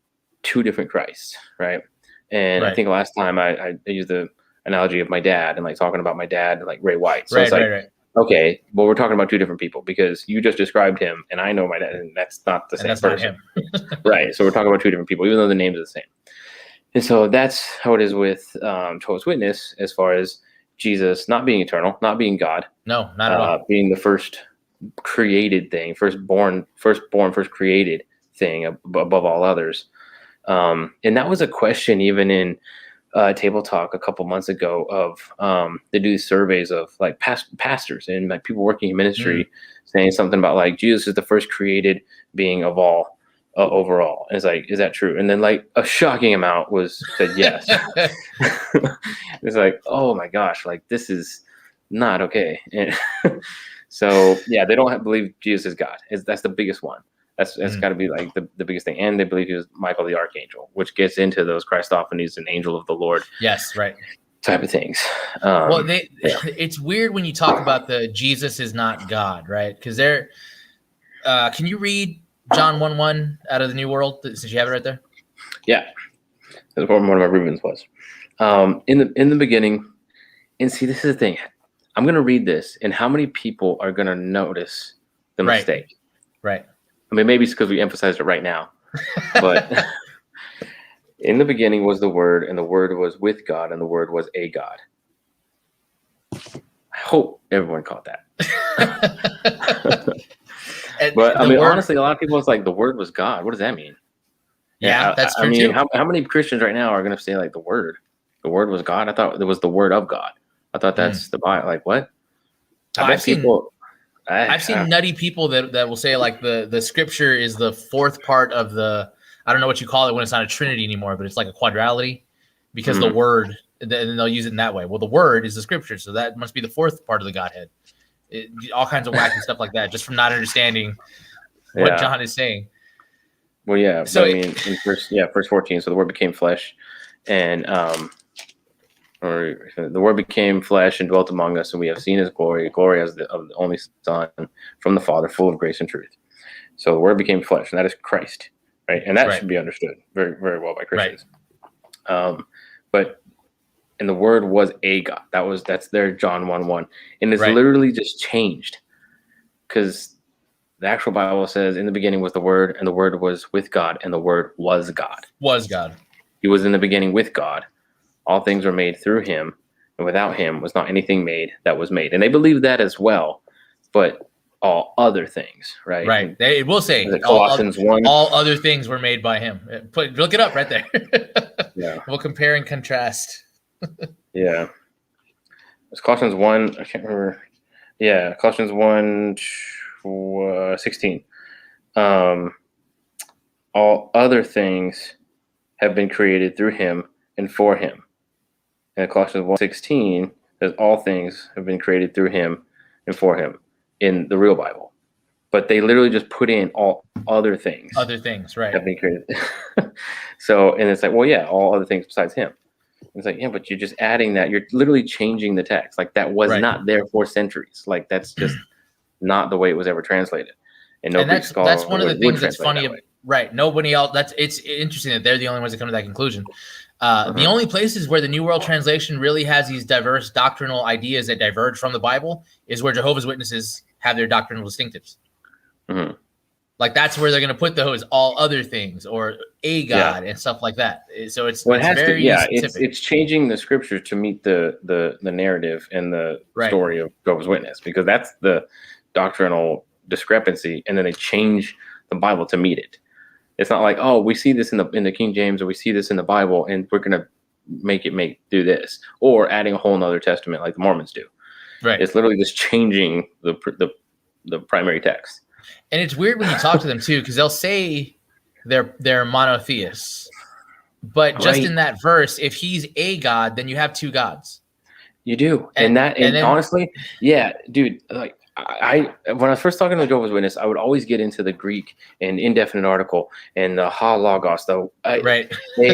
2 different Christs, right? And I think last time I used the analogy of my dad and like talking about my dad and like Ray White. So it's like Okay, well, we're talking about two different people because you just described him, and I know my dad, and that's not the same person. Right, so we're talking about two different people, even though the names are the same. And so that's how it is with Jehovah's Witness, as far as Jesus not being eternal, not being God. No, not at all. Being the first created thing, first created thing above all others. And that was a question even in Table Talk a couple months ago of they do surveys of like pastors and like people working in ministry saying something about like Jesus is the first created being of all overall. And it's like, is that true? And then like a shocking amount said yes. It's like, oh my gosh, like this is not okay. And so yeah, they don't believe Jesus is God. That's the biggest one. That's got to be like the biggest thing. And they believe he was Michael the Archangel, which gets into those Christophanies, an angel of the Lord. Yes, right. Type of things. Well, it's weird when you talk about the Jesus is not God, right? Because can you read John 1:1 out of the New World, since you have it right there? Yeah. That's what one of my Rubens was. In the beginning, and see, this is the thing. I'm going to read this, and how many people are going to notice the mistake? Right. I mean, maybe it's because we emphasized it right now, but in the beginning was the Word, and the Word was with God, and the Word was a God. I hope everyone caught that. But I mean, honestly, a lot of people, it's like the Word was God. What does that mean? Yeah, that's true. I mean, how many Christians right now are going to say like the Word was God? I thought it was the Word of God. I thought that's the Bible. Like what? I've seen nutty people that will say like the scripture is the fourth part of the, I don't know what you call it when it's not a trinity anymore, but it's like a quadrilogy, because the word, and they'll use it in that way. Well, the word is the scripture, so that must be the fourth part of the Godhead. All kinds of wacky stuff like that, just from not understanding what John is saying. Well, yeah. So I mean, in verse 14. So the Word became flesh, and or the Word became flesh and dwelt among us, and we have seen His glory as of the only Son from the Father, full of grace and truth. So the Word became flesh, and that is Christ, right? And that should be understood very, very well by Christians. Right. And the Word was a God. That's their John 1:1, and it's literally just changed, because the actual Bible says, "In the beginning was the Word, and the Word was with God, and the Word was God." Was God. He was in the beginning with God. All things were made through him, and without him was not anything made that was made. And they believe that as well, but all other things, right? Right. They will say Colossians 1. All other things were made by him. Look it up right there. Yeah. We'll compare and contrast. Yeah. It's Colossians 1. I can't remember. Yeah. Colossians 1:16. All other things have been created through him and for him. And Colossians 1:16 says all things have been created through him and for him in the real Bible. But they literally just put in all other things. Other things, right. Have been created. So, and it's like, well, yeah, all other things besides him. It's like, yeah, but you're just adding that. You're literally changing the text. Like that was not there for centuries. Like that's just not the way it was ever translated. And that's one of the things that's funny. Right. Nobody else. It's interesting that they're the only ones that come to that conclusion. The only places where the New World Translation really has these diverse doctrinal ideas that diverge from the Bible is where Jehovah's Witnesses have their doctrinal distinctives. Mm-hmm. Like that's where they're going to put those all other things or a God and stuff like that. So it's very specific. It's changing the scripture to meet the narrative and the story of Jehovah's Witness, because that's the doctrinal discrepancy, and then they change the Bible to meet it. It's not like, oh, we see this in the King James, or we see this in the Bible, and we're gonna do this, or adding a whole nother testament like the Mormons do. Right. It's literally just changing the primary text. And it's weird when you talk to them too, because they'll say they're monotheists, but just in that verse, if he's a God, then you have two gods. You do, and honestly, yeah, dude, like. When I was first talking to the Jehovah's Witness, I would always get into the Greek and indefinite article and the ha logos, a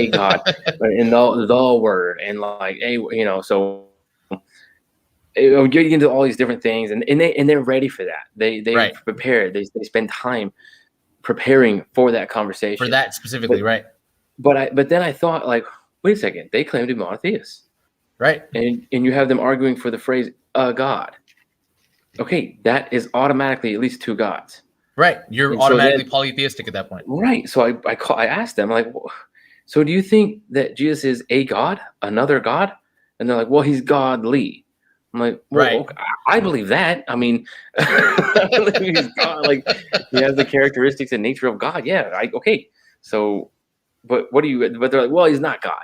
God, and the word, and like so it would get into all these different things, and they're ready for that. They prepare. They spend time preparing for that conversation, for that specifically, But then I thought, like, wait a second, they claim to be monotheists, right? And you have them arguing for the phrase God. Okay, that is automatically at least two gods. Right. You're automatically polytheistic at that point. Right. So I asked them, like, so do you think that Jesus is a God, another God? And they're like, well, he's godly. I'm like, well, right. Okay, I believe that. I mean, I believe he's God. Like, he has the characteristics and nature of God. Yeah. Okay. So, but what do you? But they're like, well, he's not God.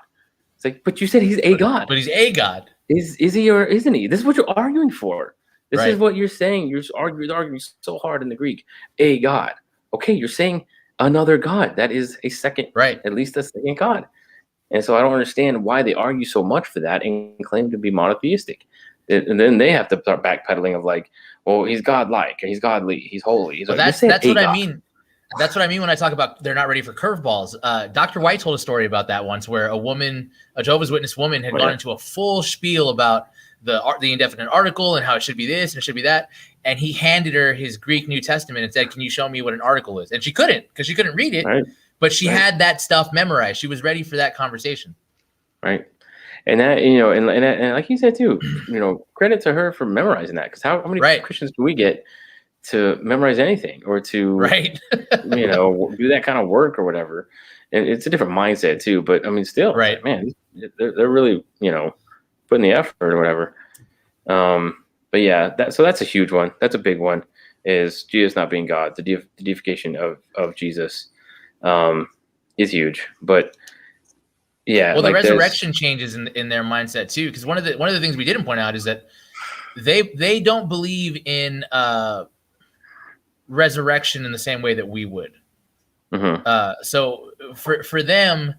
It's like, but you said he's a God. But he's a God. Is he or isn't he? This is what you're arguing for. This right. is what you're saying. You're arguing so hard in the Greek. A God. Okay, you're saying another God. That is a second, right? At least a second God. And so I don't understand why they argue so much for that and claim to be monotheistic. And then they have to start backpedaling of like, well, he's godlike, he's godly, he's holy. He's but like, that's what I mean. That's what I mean when I talk about they're not ready for curveballs. Dr. White told a story about that once, where a Jehovah's Witness woman, had gone into a full spiel about the indefinite article and how it should be this and it should be that. And he handed her his Greek New Testament and said, "Can you show me what an article is?" And she couldn't, because she couldn't read it. Right. But she had that stuff memorized. She was ready for that conversation. Right. And that, and like you said too, credit to her for memorizing that. Because how many Christians do we get to memorize anything or to do that kind of work or whatever? And it's a different mindset too. But I mean, still, right, man, they're really putting the effort or whatever. But yeah, that's a huge one. That's a big one. Is Jesus not being God? The deification of Jesus is huge. But yeah, well, the resurrection changes in their mindset too, because one of the things we didn't point out is that they don't believe in resurrection in the same way that we would. Mm-hmm. So for them,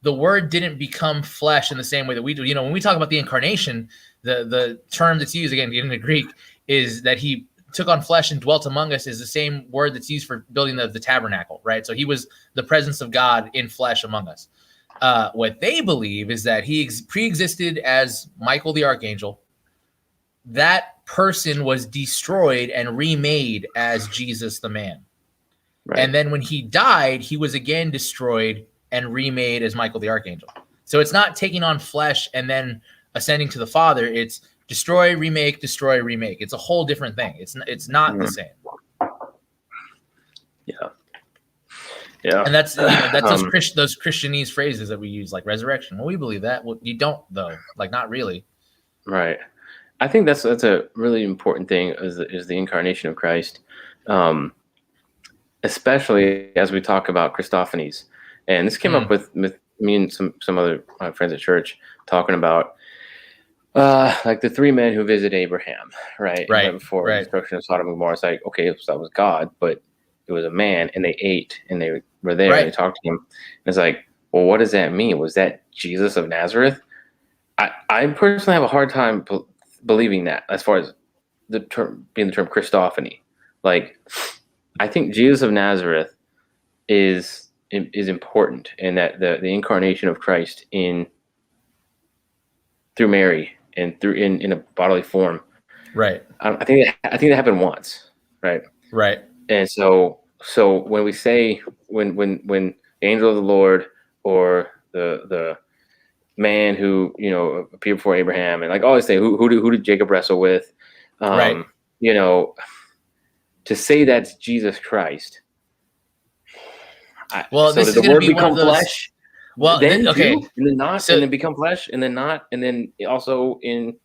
the word didn't become flesh in the same way that we do. When we talk about the incarnation, the term that's used again in the Greek is that he took on flesh and dwelt among us, is the same word that's used for building the tabernacle, right? So he was the presence of God in flesh among us. What they believe is that he pre-existed as Michael the Archangel. That person was destroyed and remade as Jesus the man. Right. And then when he died, he was again destroyed and remade as Michael the Archangel. So it's not taking on flesh and then ascending to the Father. It's destroy, remake, destroy, remake. It's a whole different thing. It's not the same. Yeah. Yeah. And that's those Christianese phrases that we use, like resurrection. Well, we believe that. Well, you don't though. Like, not really. Right. I think that's a really important thing is the incarnation of Christ. Especially as we talk about Christophanies. And this came up with me and some other friends at church talking about like the three men who visited Abraham, right? Before the destruction of Sodom and Gomorrah. It's like, okay, so that was God, but it was a man, and they ate, and they were there, and they talked to him. And it's like, well, what does that mean? Was that Jesus of Nazareth? I personally have a hard time believing that, as far as the term Christophany. Like, I think Jesus of Nazareth is important, in that the incarnation of Christ through Mary and through in a bodily form. Right. I think that happened once. Right. Right. And so when we say when the angel of the Lord or the man who appeared before Abraham, and like always say who did Jacob wrestle with, right? To say that's Jesus Christ. Well, this is going to be one of those. Flesh, well, then okay, and then not, and then become flesh, and then not, and then also in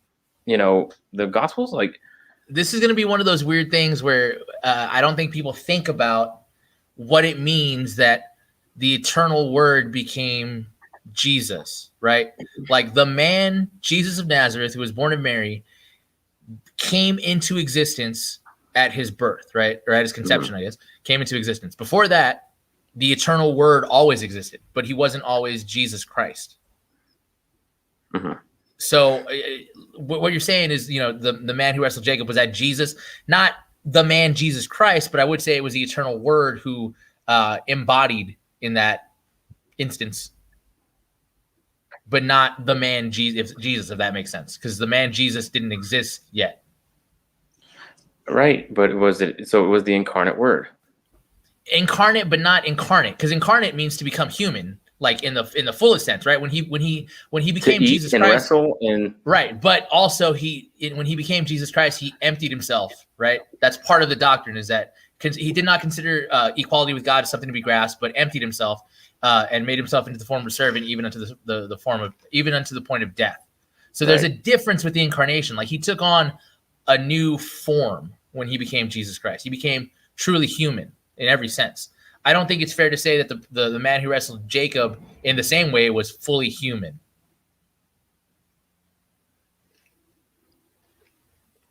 the Gospels, like. This is going to be one of those weird things where I don't think people think about what it means that the eternal word became Jesus, right? Like, the man, Jesus of Nazareth, who was born of Mary, came into existence at his birth, right? Or at his conception, I guess, came into existence. Before that, the eternal word always existed, but he wasn't always Jesus Christ. Mm-hmm. So what you're saying is, the man who wrestled Jacob, was that Jesus, not the man Jesus Christ, but I would say it was the eternal word who embodied in that instance, but not the man Jesus, if that makes sense, because the man Jesus didn't exist yet. Right, but it was the incarnate word. Incarnate, but not incarnate, because incarnate means to become human. like in the fullest sense, right? When he became Jesus and Christ, wrestle and right. But also when he became Jesus Christ, he emptied himself, right? That's part of the doctrine, is that he did not consider equality with God as something to be grasped, but emptied himself and made himself into the form of a servant, even unto the point of death. So there's a difference with the incarnation. Like, he took on a new form when he became Jesus Christ. He became truly human in every sense. I don't think it's fair to say that the man who wrestled Jacob in the same way was fully human.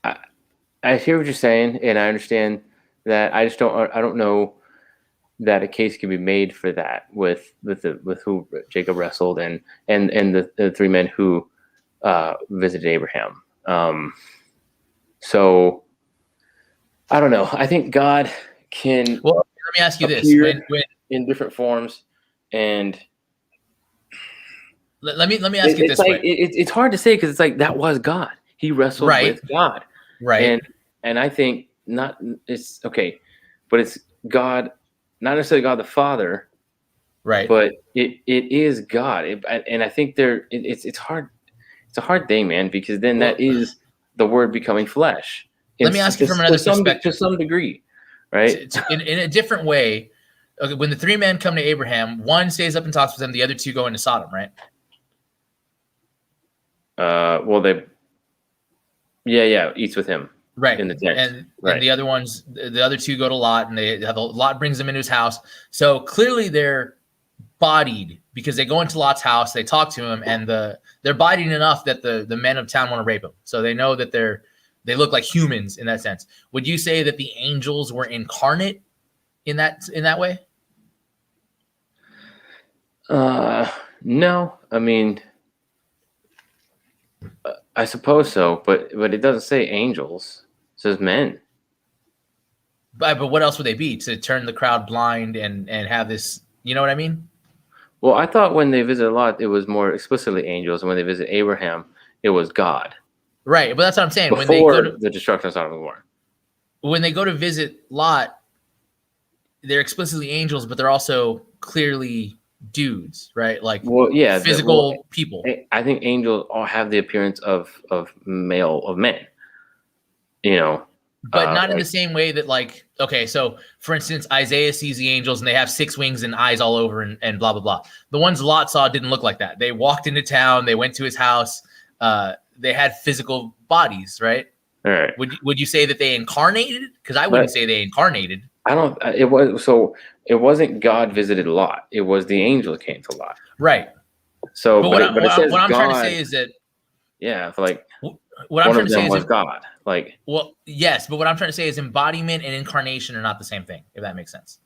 I hear what you're saying, and I understand that. I don't know that a case can be made for that with who Jacob wrestled and the three men who visited Abraham. So I don't know. I think God can. Well, let me ask you this: when in different forms, and let me ask you this way. It's hard to say, because it's like that was God. He wrestled with God, right? And I think not. It's okay, but it's God, not necessarily God the Father, right? But it is God, and I think it's hard. It's a hard thing, man, because then that is the Word becoming flesh. Let me ask you from another perspective. To some degree, right? In a different way. Okay, when the three men come to Abraham, one stays up and talks with him, the other two go into Sodom, right? Well, eats with him, right, in the tent, and the other two go to Lot, and Lot brings them into his house. So clearly they're bodied, because they go into Lot's house, they talk to him, and they're bodied enough that the men of town want to rape them. So they know that they look like humans in that sense. Would you say that the angels were incarnate in that way? No, I mean, I suppose so, but it doesn't say angels. It says men. But what else would they be? To turn the crowd blind and have this, you know what I mean? Well, I thought when they visit Lot, it was more explicitly angels, and when they visit Abraham, it was God. Right, but that's what I'm saying. Before when they go to the destruction of Sodom and Gomorrah. When they go to visit Lot, they're explicitly angels, but they're also clearly dudes, right? Like, physical people. I think angels all have the appearance of men. You know, but not in the same way that, like, okay, so for instance, Isaiah sees the angels and they have 6 wings and eyes all over and blah blah blah. The ones Lot saw didn't look like that. They walked into town, they went to his house, they had physical bodies, right? All right. Would you say that they incarnated? Because I wouldn't say they incarnated. I don't. It wasn't God visited Lot. It was the angel that came to Lot. Right. So, but what I'm trying to say is that, what I'm trying to say is God. Like, well, yes, but what I'm trying to say is embodiment and incarnation are not the same thing, if that makes sense.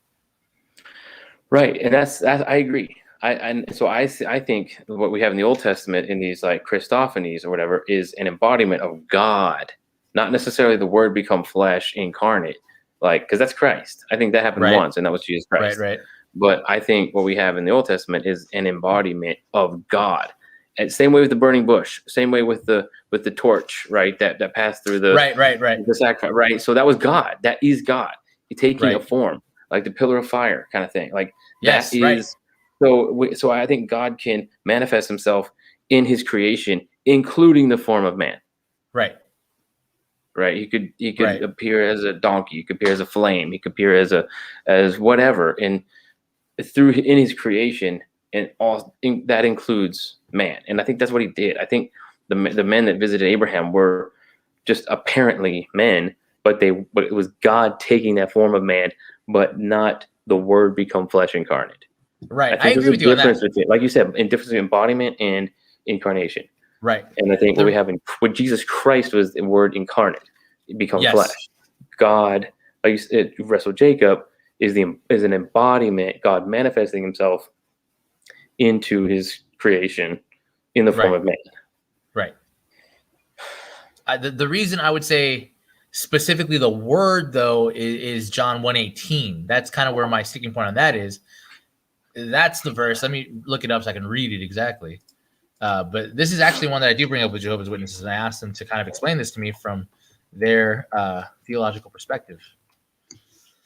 Right, and that's I agree. I think what we have in the Old Testament in these like Christophanies or whatever is an embodiment of God, not necessarily the Word become flesh incarnate. Like, because that's Christ. I think that happened once, and that was Jesus Christ. Right. But I think what we have in the Old Testament is an embodiment of God. And same way with the burning bush, same way with the torch, right? That passed through the the sacrifice, right? So that was God. That is God. He's taking a form, like the pillar of fire kind of thing. Like, that is so I think God can manifest himself in his creation, including the form of man. Right. Right. He could appear as a donkey, he could appear as a flame, he could appear as whatever in his creation, and all that includes man. And I think that's what he did. I think the men that visited Abraham were just apparently men, but it was God taking that form of man, but not the Word become flesh incarnate. Right. I agree with you on that. Like you said, in difference between embodiment and incarnation. Right. And I think what we have with Jesus Christ was the Word incarnate, it become flesh. God, like you said, wrestled Jacob, is an embodiment, God manifesting himself into his creation in the form of man. Right. The reason I would say specifically the Word, though, is John 1:18. That's kind of where my sticking point on that is. That's the verse. Let me look it up so I can read it exactly. But this is actually one that I do bring up with Jehovah's Witnesses, and I asked them to kind of explain this to me from their theological perspective.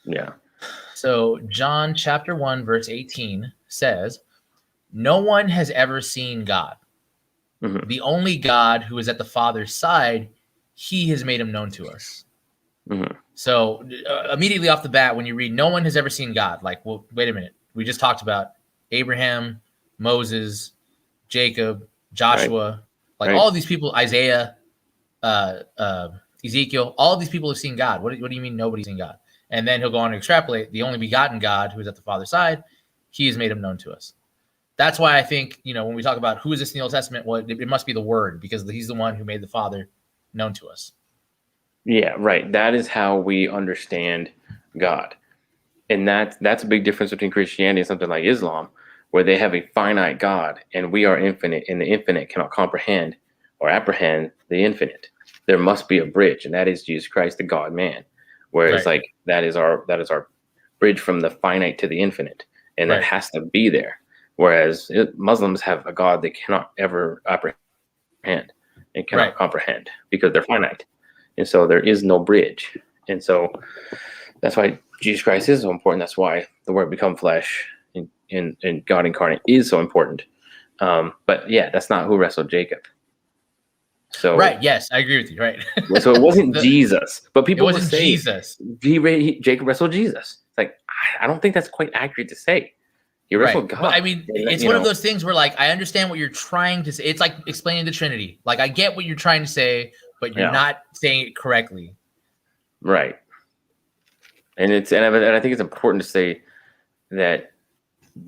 Yeah. So John chapter 1, verse 18 says, no one has ever seen God. Mm-hmm. The only God who is at the Father's side, he has made him known to us. Mm-hmm. So immediately off the bat, when you read, no one has ever seen God, like, well, wait a minute. We just talked about Abraham, Moses, Jacob, Joshua, all of these people, Isaiah, Ezekiel, all of these people have seen God. What do you mean nobody's seen God? And then he'll go on to extrapolate, the only begotten God who is at the Father's side, he has made him known to us. That's why I think, when we talk about who is this in the Old Testament, well, it must be the Word, because he's the one who made the Father known to us. Yeah, right. That is how we understand God. And that's a big difference between Christianity and something like Islam, where they have a finite God and we are infinite, and the infinite cannot comprehend or apprehend the infinite. There must be a bridge, and that is Jesus Christ, the God-man. Whereas that is our bridge from the finite to the infinite, and that has to be there. Whereas Muslims have a God they cannot ever apprehend and cannot comprehend because they're finite. And so there is no bridge. And so that's why Jesus Christ is so important. That's why the Word become flesh and God incarnate is so important. But yeah, that's not who wrestled Jacob. So yes, I agree with you. Right. So it wasn't Jesus, but people would say Jesus. Jacob wrestled Jesus. It's like, I don't think that's quite accurate to say. He wrestled God. But I mean, it's one of those things where, like, I understand what you're trying to say. It's like explaining the Trinity. Like, I get what you're trying to say, but you're not saying it correctly. Right. And I think it's important to say that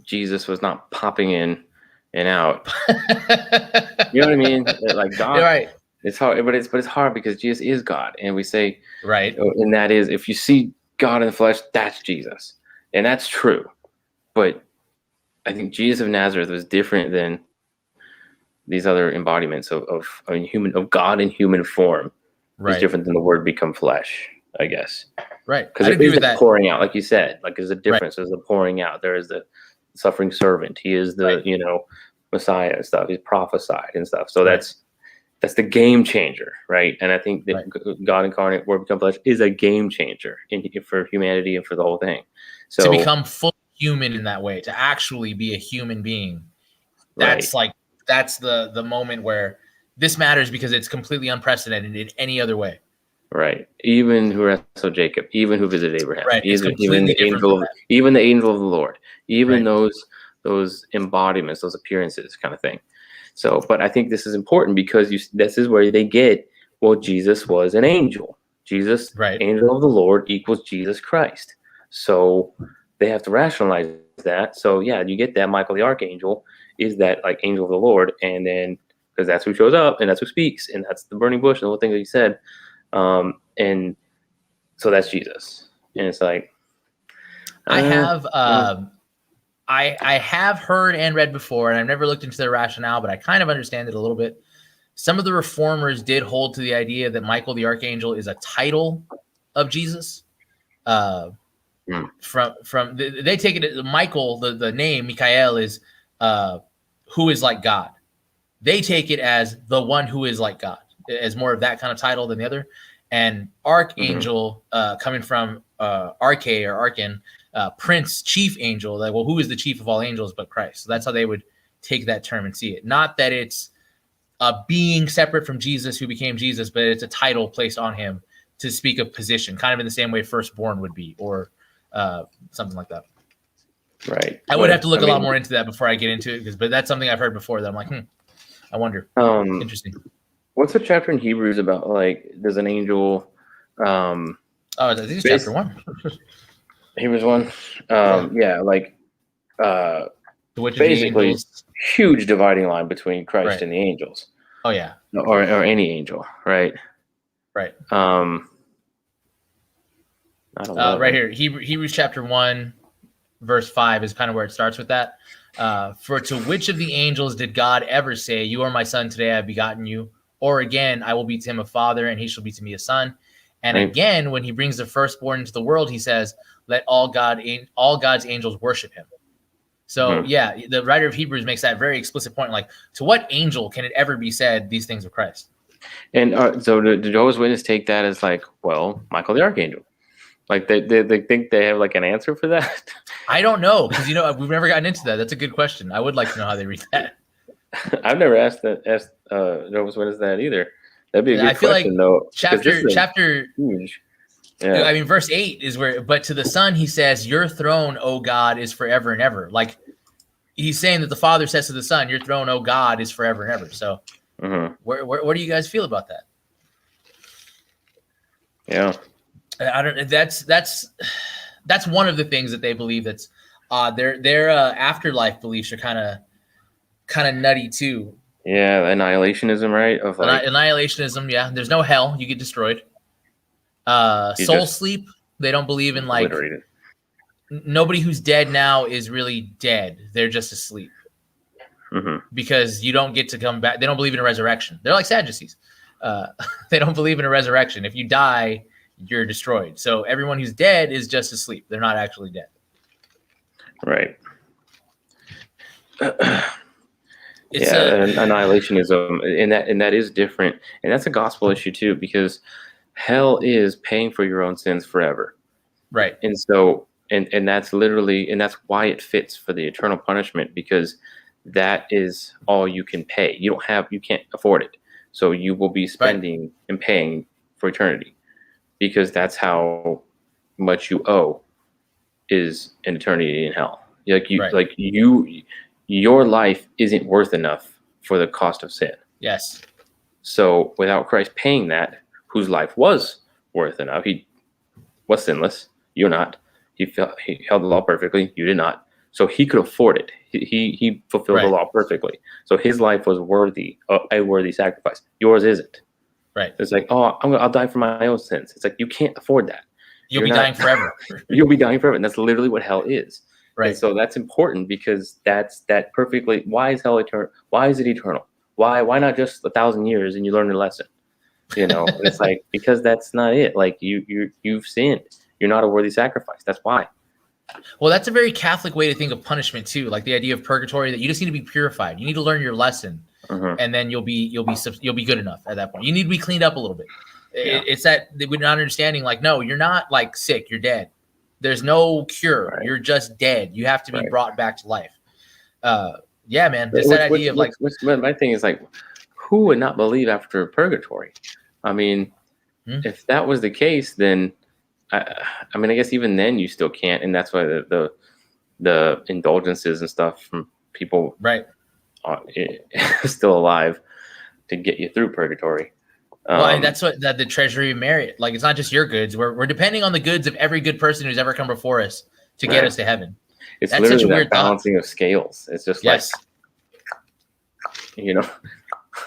Jesus was not popping in and out. You know what I mean? Like God. Right. It's hard, but it's hard because Jesus is God, and we say and that is, if you see God in the flesh, that's Jesus, and that's true. But I think Jesus of Nazareth was different than these other embodiments of God in human form. It's different than the Word become flesh, I guess. Right. Because it is that pouring out, like you said. Like, there's a difference. There's a pouring out. There is the suffering servant. He is the Messiah and stuff. He's prophesied and stuff. So that's the game changer, right? And I think that God incarnate, Word become flesh, is a game changer for humanity and for the whole thing. So to become fully human in that way, to actually be a human being, that's that's the moment where this matters, because it's completely unprecedented in any other way. Right. Even who wrestled Jacob, even who visited Abraham, even the angel of the Lord, even those embodiments, those appearances, kind of thing. So, but I think this is important because this is where they get, well, Jesus was an angel. Jesus, angel of the Lord, equals Jesus Christ. So they have to rationalize that. So yeah, you get that Michael the Archangel is that, like, angel of the Lord, and then because that's who shows up and that's who speaks, and that's the burning bush and the whole thing that he said. And so that's Jesus. And it's like, I have heard and read before, and I've never looked into the rationale, but I kind of understand it a little bit. Some of the reformers did hold to the idea that Michael the Archangel is a title of Jesus. They take it, Michael, the name Michael is who is like God. They take it as the one who is like God, as more of that kind of title than the other. And Archangel, coming from Arche or Archon, Prince, chief angel, like, well, who is the chief of all angels but Christ? So that's how they would take that term and see it. Not that it's a being separate from Jesus who became Jesus, but it's a title placed on him to speak of position, kind of in the same way firstborn would be, or something like that. Right. I would have to look a lot more into that before I get into it, but that's something I've heard before that I'm like, I wonder. Interesting. What's the chapter in Hebrews about? Like, there's an angel. I think it's chapter 1. Hebrews 1. Basically, huge dividing line between Christ and the angels. Oh yeah. Or any angel, right? Right. I don't know. Right here, Hebrews chapter 1, verse 5 is kind of where it starts with that. For to which of the angels did God ever say, "You are my son; today I have begotten you"? Or again, "I will be to him a father, and he shall be to me a son." And again, when he brings the firstborn into the world, he says, "Let all God's angels worship him." So yeah, the writer of Hebrews makes that very explicit point. Like, to what angel can it ever be said these things of Christ? And so the Jehovah's Witnesses take that as like, well, Michael the Archangel. Like they think they have like an answer for that? I don't know, because we've never gotten into that. That's a good question. I would like to know how they read that. I've never asked Jehovah's Witnesses that either. That'd be a good I feel question, like though. chapter Huge. Yeah. I mean, verse 8 is where, but to the Son he says, "Your throne, O God, is forever and ever." Like he's saying that the Father says to the Son, "Your throne, O God, is forever and ever." So, what do you guys feel about that? Yeah, I don't. That's one of the things that they believe. That's their afterlife beliefs are kind of nutty too. Yeah, annihilationism, right? Of like annihilationism. Yeah, there's no hell. You get destroyed. Soul sleep. They don't believe in like nobody who's dead now is really dead. They're just asleep because you don't get to come back. They don't believe in a resurrection. They're like Sadducees. They don't believe in a resurrection. If you die, you're destroyed. So everyone who's dead is just asleep. They're not actually dead. Right. Annihilationism, and that is different, and that's a gospel issue too, because hell is paying for your own sins forever. Right. And so, and that's literally, and that's why it fits for the eternal punishment, because that is all you can pay. You can't afford it. So you will be spending and paying for eternity, because that's how much you owe is an eternity in hell. Your life isn't worth enough for the cost of sin. Yes. So without Christ paying that, whose life was worth enough, he was sinless. You're not. He held the law perfectly. You did not. So he could afford it. He fulfilled the law perfectly. So his life was worthy, a worthy sacrifice. Yours isn't. Right. It's like, I'll die for my own sins. It's like, you can't afford that. You'll be dying forever. You'll be dying forever. And that's literally what hell is. Right. And so that's important, because that's that perfectly. Why is hell eternal? Why is it eternal? Why not just 1,000 years and you learn your lesson? And it's like, because that's not it. Like you've sinned. You're not a worthy sacrifice. That's why. Well, that's a very Catholic way to think of punishment too. Like the idea of purgatory, that you just need to be purified. You need to learn your lesson, and then you'll be good enough at that point. You need to be cleaned up a little bit. Yeah. It's that we're not understanding. Like, no, you're not like sick. You're dead. There's no cure. Right. You're just dead. You have to be brought back to life. Yeah, man. There's that idea of like. My thing is like, who would not believe after purgatory? I mean, if that was the case, then I mean, I guess even then you still can't, and that's why the indulgences and stuff from people still alive to get you through purgatory. Well, and that's what the treasury of merit. Like, it's not just your goods. We're depending on the goods of every good person who's ever come before us to get us to heaven. It's that's literally such a weird balancing of scales. It's just like,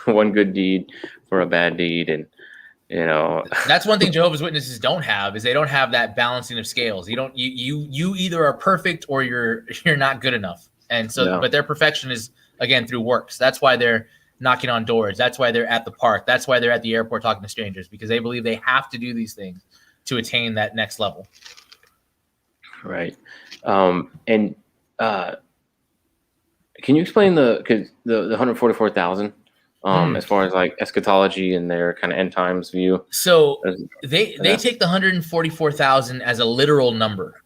one good deed for a bad deed, and that's one thing Jehovah's Witnesses don't have, is they don't have that balancing of scales. You either are perfect or you're not good enough. And so, but their perfection is again through works. That's why they're knocking on doors. That's why they're at the park. That's why they're at the airport talking to strangers, because they believe they have to do these things to attain that next level. Right. And can you explain the 144,000? As far as like eschatology and their kind of end times view. So they take the 144,000 as a literal number.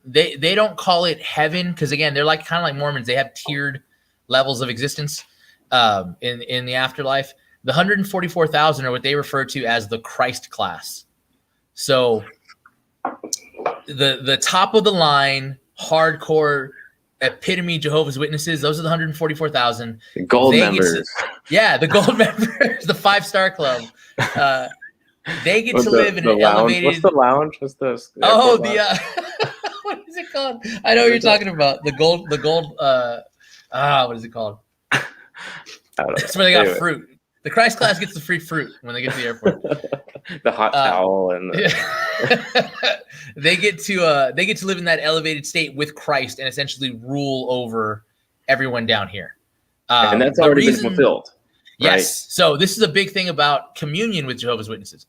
They don't call it heaven, because again, they're like kind of like Mormons. They have tiered levels of existence in the afterlife. The 144,000 are what they refer to as the Christ class. So the top of the line, hardcore epitome Jehovah's Witnesses, those are the 144,000. The gold members. The gold members, the 5-star club. They get to live in an elevated. What's the lounge? What's the? What is it called? I know what you're talking about. The gold. What is it called? I don't know. That's where they got fruit. The Christ class gets the free fruit when they get to the airport. The hot towel and they get to live in that elevated state with Christ and essentially rule over everyone down here. And that's already been fulfilled. Yes. Right? So this is a big thing about communion with Jehovah's Witnesses.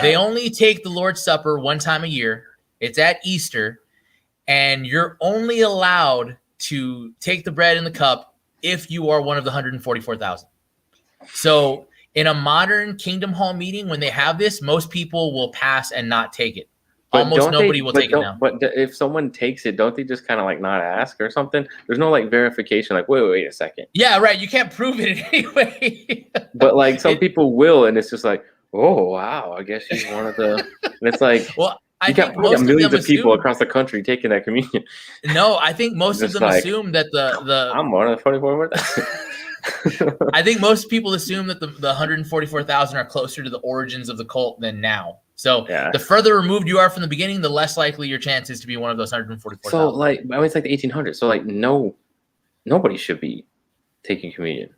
They only take the Lord's Supper one time a year. It's at Easter, and you're only allowed to take the bread and the cup if you are one of the 144,000. So in a modern Kingdom Hall meeting, when they have this, most people will pass and not take it almost nobody will take it now. But if someone takes it, don't they just kind of like not ask or something? There's no like verification. Like, wait a second. Yeah, right. You can't prove it anyway. But like some people will, and it's just like, oh wow, I guess she's one of the. And it's like, well, I you got think most millions of of people across the country taking that communion. No, I think most of them assume that the I'm one of the 24. I think most people assume that the 144,000 are closer to the origins of the cult than now. So the further removed you are from the beginning, the less likely your chance is to be one of those 144,000. So like, I mean, it's like the 1800s. So like, nobody should be taking communion,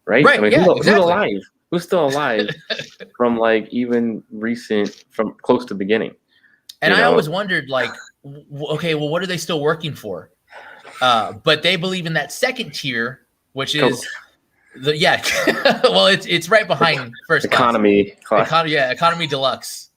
right? Right. I mean, who's alive? Who's still alive from like even recent, from close to the beginning? And I always wondered, like, okay, well, what are they still working for? But they believe in that second tier, which is well, it's right behind first economy class. Economy deluxe.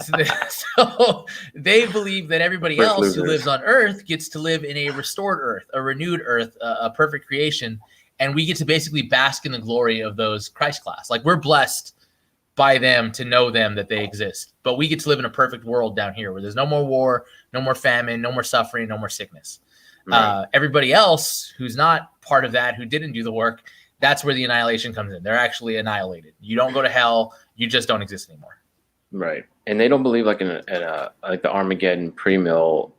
So they believe that everybody else who lives on Earth gets to live in a restored Earth, a renewed Earth, a perfect creation, and we get to basically bask in the glory of those Christ class. Like, we're blessed by them to know them, that they exist, but we get to live in a perfect world down here where there's no more war, no more famine, no more suffering, no more sickness. Right. Everybody else who's not part of that, who didn't do the work, that's where the annihilation comes in. They're actually annihilated. You don't go to hell, you just don't exist anymore. Right. And they don't believe like in like the Armageddon pre-mill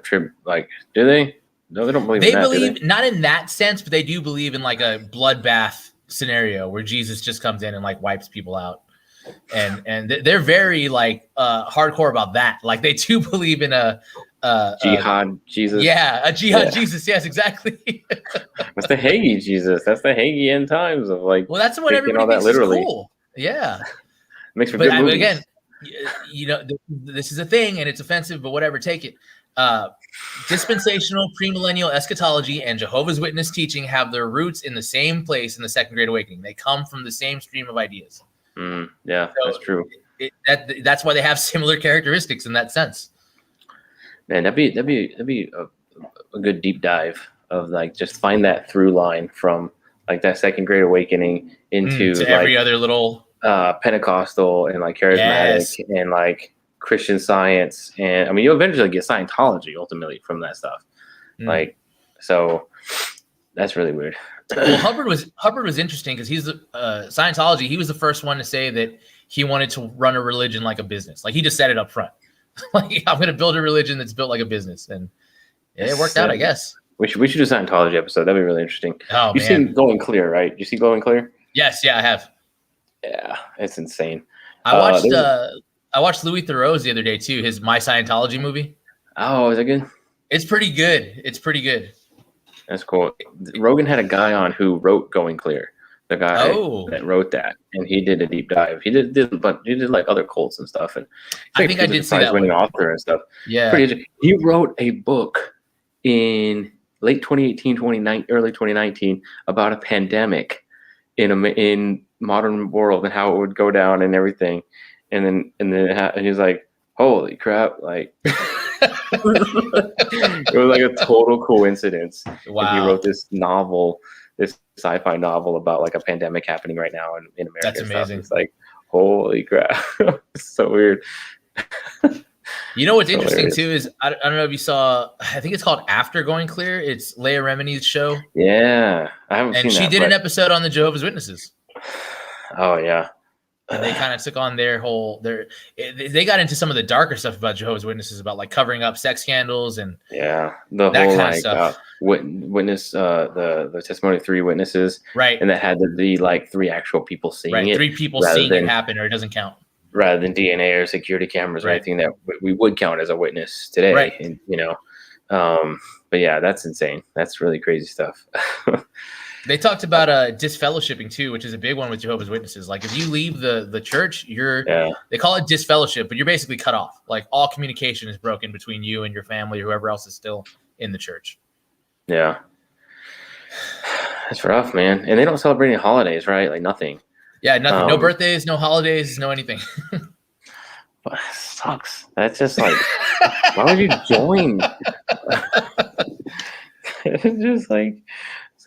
trib, like, do they? No, they don't believe in that. They believe not in that sense, but they do believe in like a bloodbath scenario where Jesus just comes in and like wipes people out. And they're very like hardcore about that. Like, they do believe in a jihad Jesus. Yeah, a jihad Jesus. Yes, exactly. That's the Hagee Jesus. That's the Hagee end times of like. Well, that's what everybody thinks is cool. Yeah. Makes for good movies. Again, you know, this is a thing and it's offensive, but whatever, take it. Dispensational, premillennial eschatology and Jehovah's Witness teaching have their roots in the same place in the Second Great Awakening. They come from the same stream of ideas. Yeah, so that's true. That's why they have similar characteristics in that sense. Man, that'd be a good deep dive of like just find that through line from like that Second Great Awakening into like, every other little Pentecostal and like charismatic and like Christian Science, and I mean, you eventually get Scientology ultimately from that stuff. Like, so that's really weird. Well, Hubbard was interesting because he's the Scientology. He was the first one to say that he wanted to run a religion like a business. Like, he just said it up front. Like, I'm going to build a religion that's built like a business, and it worked out, I guess. We should do a Scientology episode. That'd be really interesting. Oh, You've seen Going Clear, right? You see Going Clear? Yes, yeah, I have. Yeah, it's insane. I watched Louis Theroux's the other day too. His My Scientology movie. Oh, is it good? It's pretty good. That's cool. Rogan had a guy on who wrote Going Clear. The guy that wrote that, and he did a deep dive. He did like other cults and stuff. And I think I did see that winning author and stuff. Yeah, he wrote a book in late 2018, early 2019 about a pandemic in modern world and how it would go down and everything. And he's like, holy crap! Like, it was like a total coincidence. Wow. And he wrote this novel, this sci-fi novel about like a pandemic happening right now in America. That's amazing. It's like, holy crap. It's so weird. You know what's interesting too is I don't know if you saw, I think it's called After Going Clear. It's Leah Remini's show. Yeah, I haven't seen that. And she did an episode on the Jehovah's Witnesses. Oh yeah. And they kind of took on they got into some of the darker stuff about Jehovah's Witnesses, about like covering up sex scandals and the whole kind of stuff. Witness the testimony of 3 witnesses, right? And that had to be like 3 actual people seeing it, 3 people seeing it happen, or it doesn't count, rather than DNA or security cameras or anything that we would count as a witness today, right? And but yeah, that's insane. That's really crazy stuff. They talked about disfellowshipping too, which is a big one with Jehovah's Witnesses. Like, if you leave the church, they call it disfellowship, but you're basically cut off. Like, all communication is broken between you and your family, or whoever else is still in the church. Yeah. That's rough, man. And they don't celebrate any holidays, right? Like, nothing. Yeah, nothing. No birthdays, no holidays, no anything. But it sucks. That's just like, why would you join? It's just like,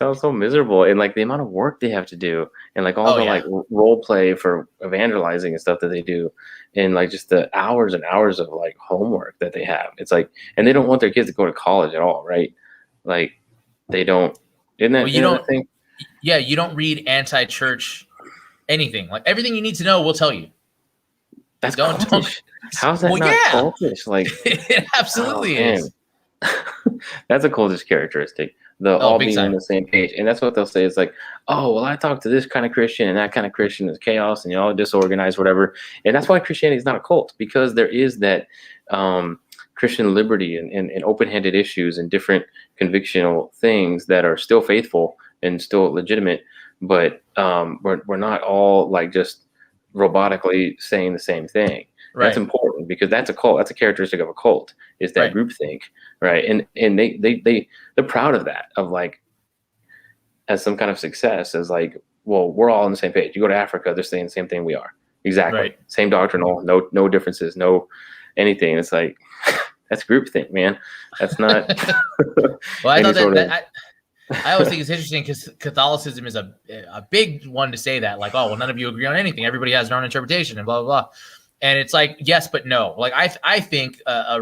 sounds so miserable, and like the amount of work they have to do, and like all the like role play for evangelizing and stuff that they do, and like just the hours and hours of like homework that they have. It's like, and they don't want their kids to go to college at all, right? Like they don't. Isn't that, you don't thing? Yeah, you don't read anti-church anything. Like everything you need to know, we'll tell you. That's cultish. How's that not cultish? Like it absolutely is. That's a cultish characteristic. The all being on the same page. And that's what they'll say. It's like, oh, well, I talk to this kind of Christian and that kind of Christian is chaos and you're all disorganized, whatever. And that's why Christianity is not a cult, because there is that Christian liberty and open-handed issues and different convictional things that are still faithful and still legitimate. But we're not all like just robotically saying the same thing. Right. That's important, because that's a cult. That's a characteristic of a cult, is that groupthink, right? And they're proud of that, of like as some kind of success, as like, well, we're all on the same page. You go to Africa, they're saying the same thing we are. Exactly. Same doctrinal, no differences, no anything. It's like that's groupthink, man. That's not. Well, I thought I always think it's interesting because Catholicism is a big one to say that, like, oh, well, none of you agree on anything. Everybody has their own interpretation and blah, blah, blah. And it's like, yes, but no. Like, I think a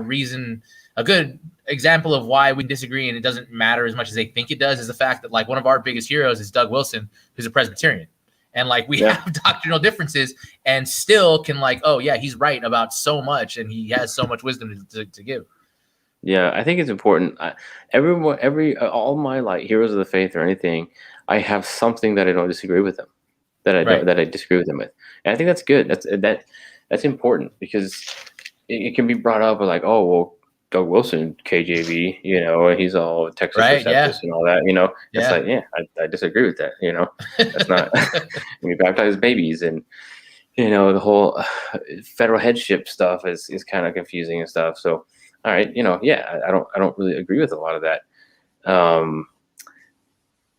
good example of why we disagree and it doesn't matter as much as they think it does is the fact that, like, one of our biggest heroes is Doug Wilson, who's a Presbyterian. And, like, we have doctrinal differences and still can, like, oh, yeah, he's right about so much and he has so much wisdom to give. Yeah, I think it's important. All my like heroes of the faith or anything, I have something that I don't disagree with them, that I disagree with them with, and I think that's good. That's important, because it can be brought up like, oh, well, Doug Wilson, KJV, and he's all Texas Receptus and all that, It's like, I disagree with that, That's not when you baptize babies and the whole federal headship stuff is kind of confusing and stuff. So. All right, I don't really agree with a lot of that.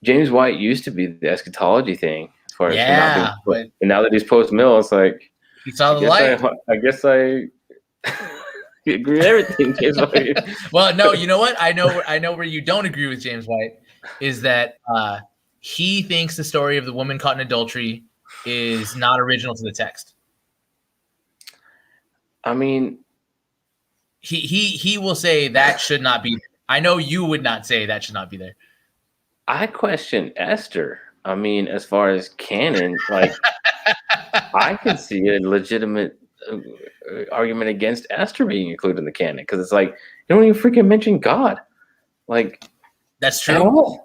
James White used to be the eschatology thing, as far as but now that he's post-mill, it's like he saw the light. I guess I agree with everything, James White. Well, no, you know what? I know where you don't agree with James White is that he thinks the story of the woman caught in adultery is not original to the text. I mean. He will say that should not be there. I know you would not say that should not be there. I question Esther. I mean, as far as canon, like I could see a legitimate argument against Esther being included in the canon, because it's like you don't even freaking mention God. Like that's true.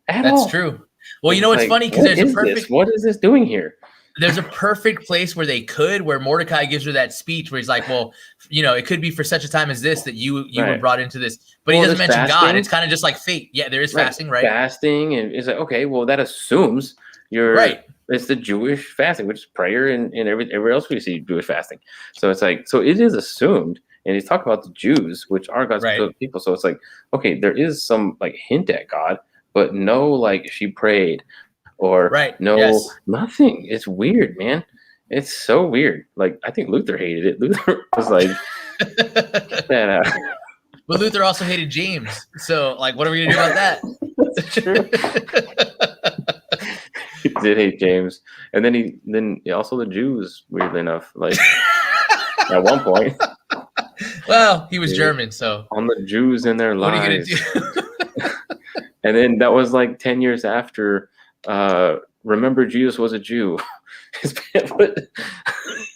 That's true. Well, you know what's funny, because there's a perfect. What is this doing here? There's a perfect place where Mordecai gives her that speech where he's like, well, it could be for such a time as this that you were brought into this. But he doesn't mention fasting. God. It's kind of just like fate. Yeah, there is fasting, right? Fasting. And it's like, okay, well, that assumes you're right. It's the Jewish fasting, which is prayer and everywhere else we see Jewish fasting. So it's like, so it is assumed. And he's talking about the Jews, which are God's people. So it's like, okay, there is some like hint at God, but no, like she prayed. Or nothing. It's weird, man. It's so weird. Like I think Luther hated it. Luther was like, man, but Luther also hated James. So like, what are we gonna do about that? That's true. He did hate James, and then also the Jews. Weirdly enough, like at one point. Well, he was German, so on the Jews in their lives. What are you gonna do? And then that was like 10 years after. Remember Jesus was a Jew. His pamphlet.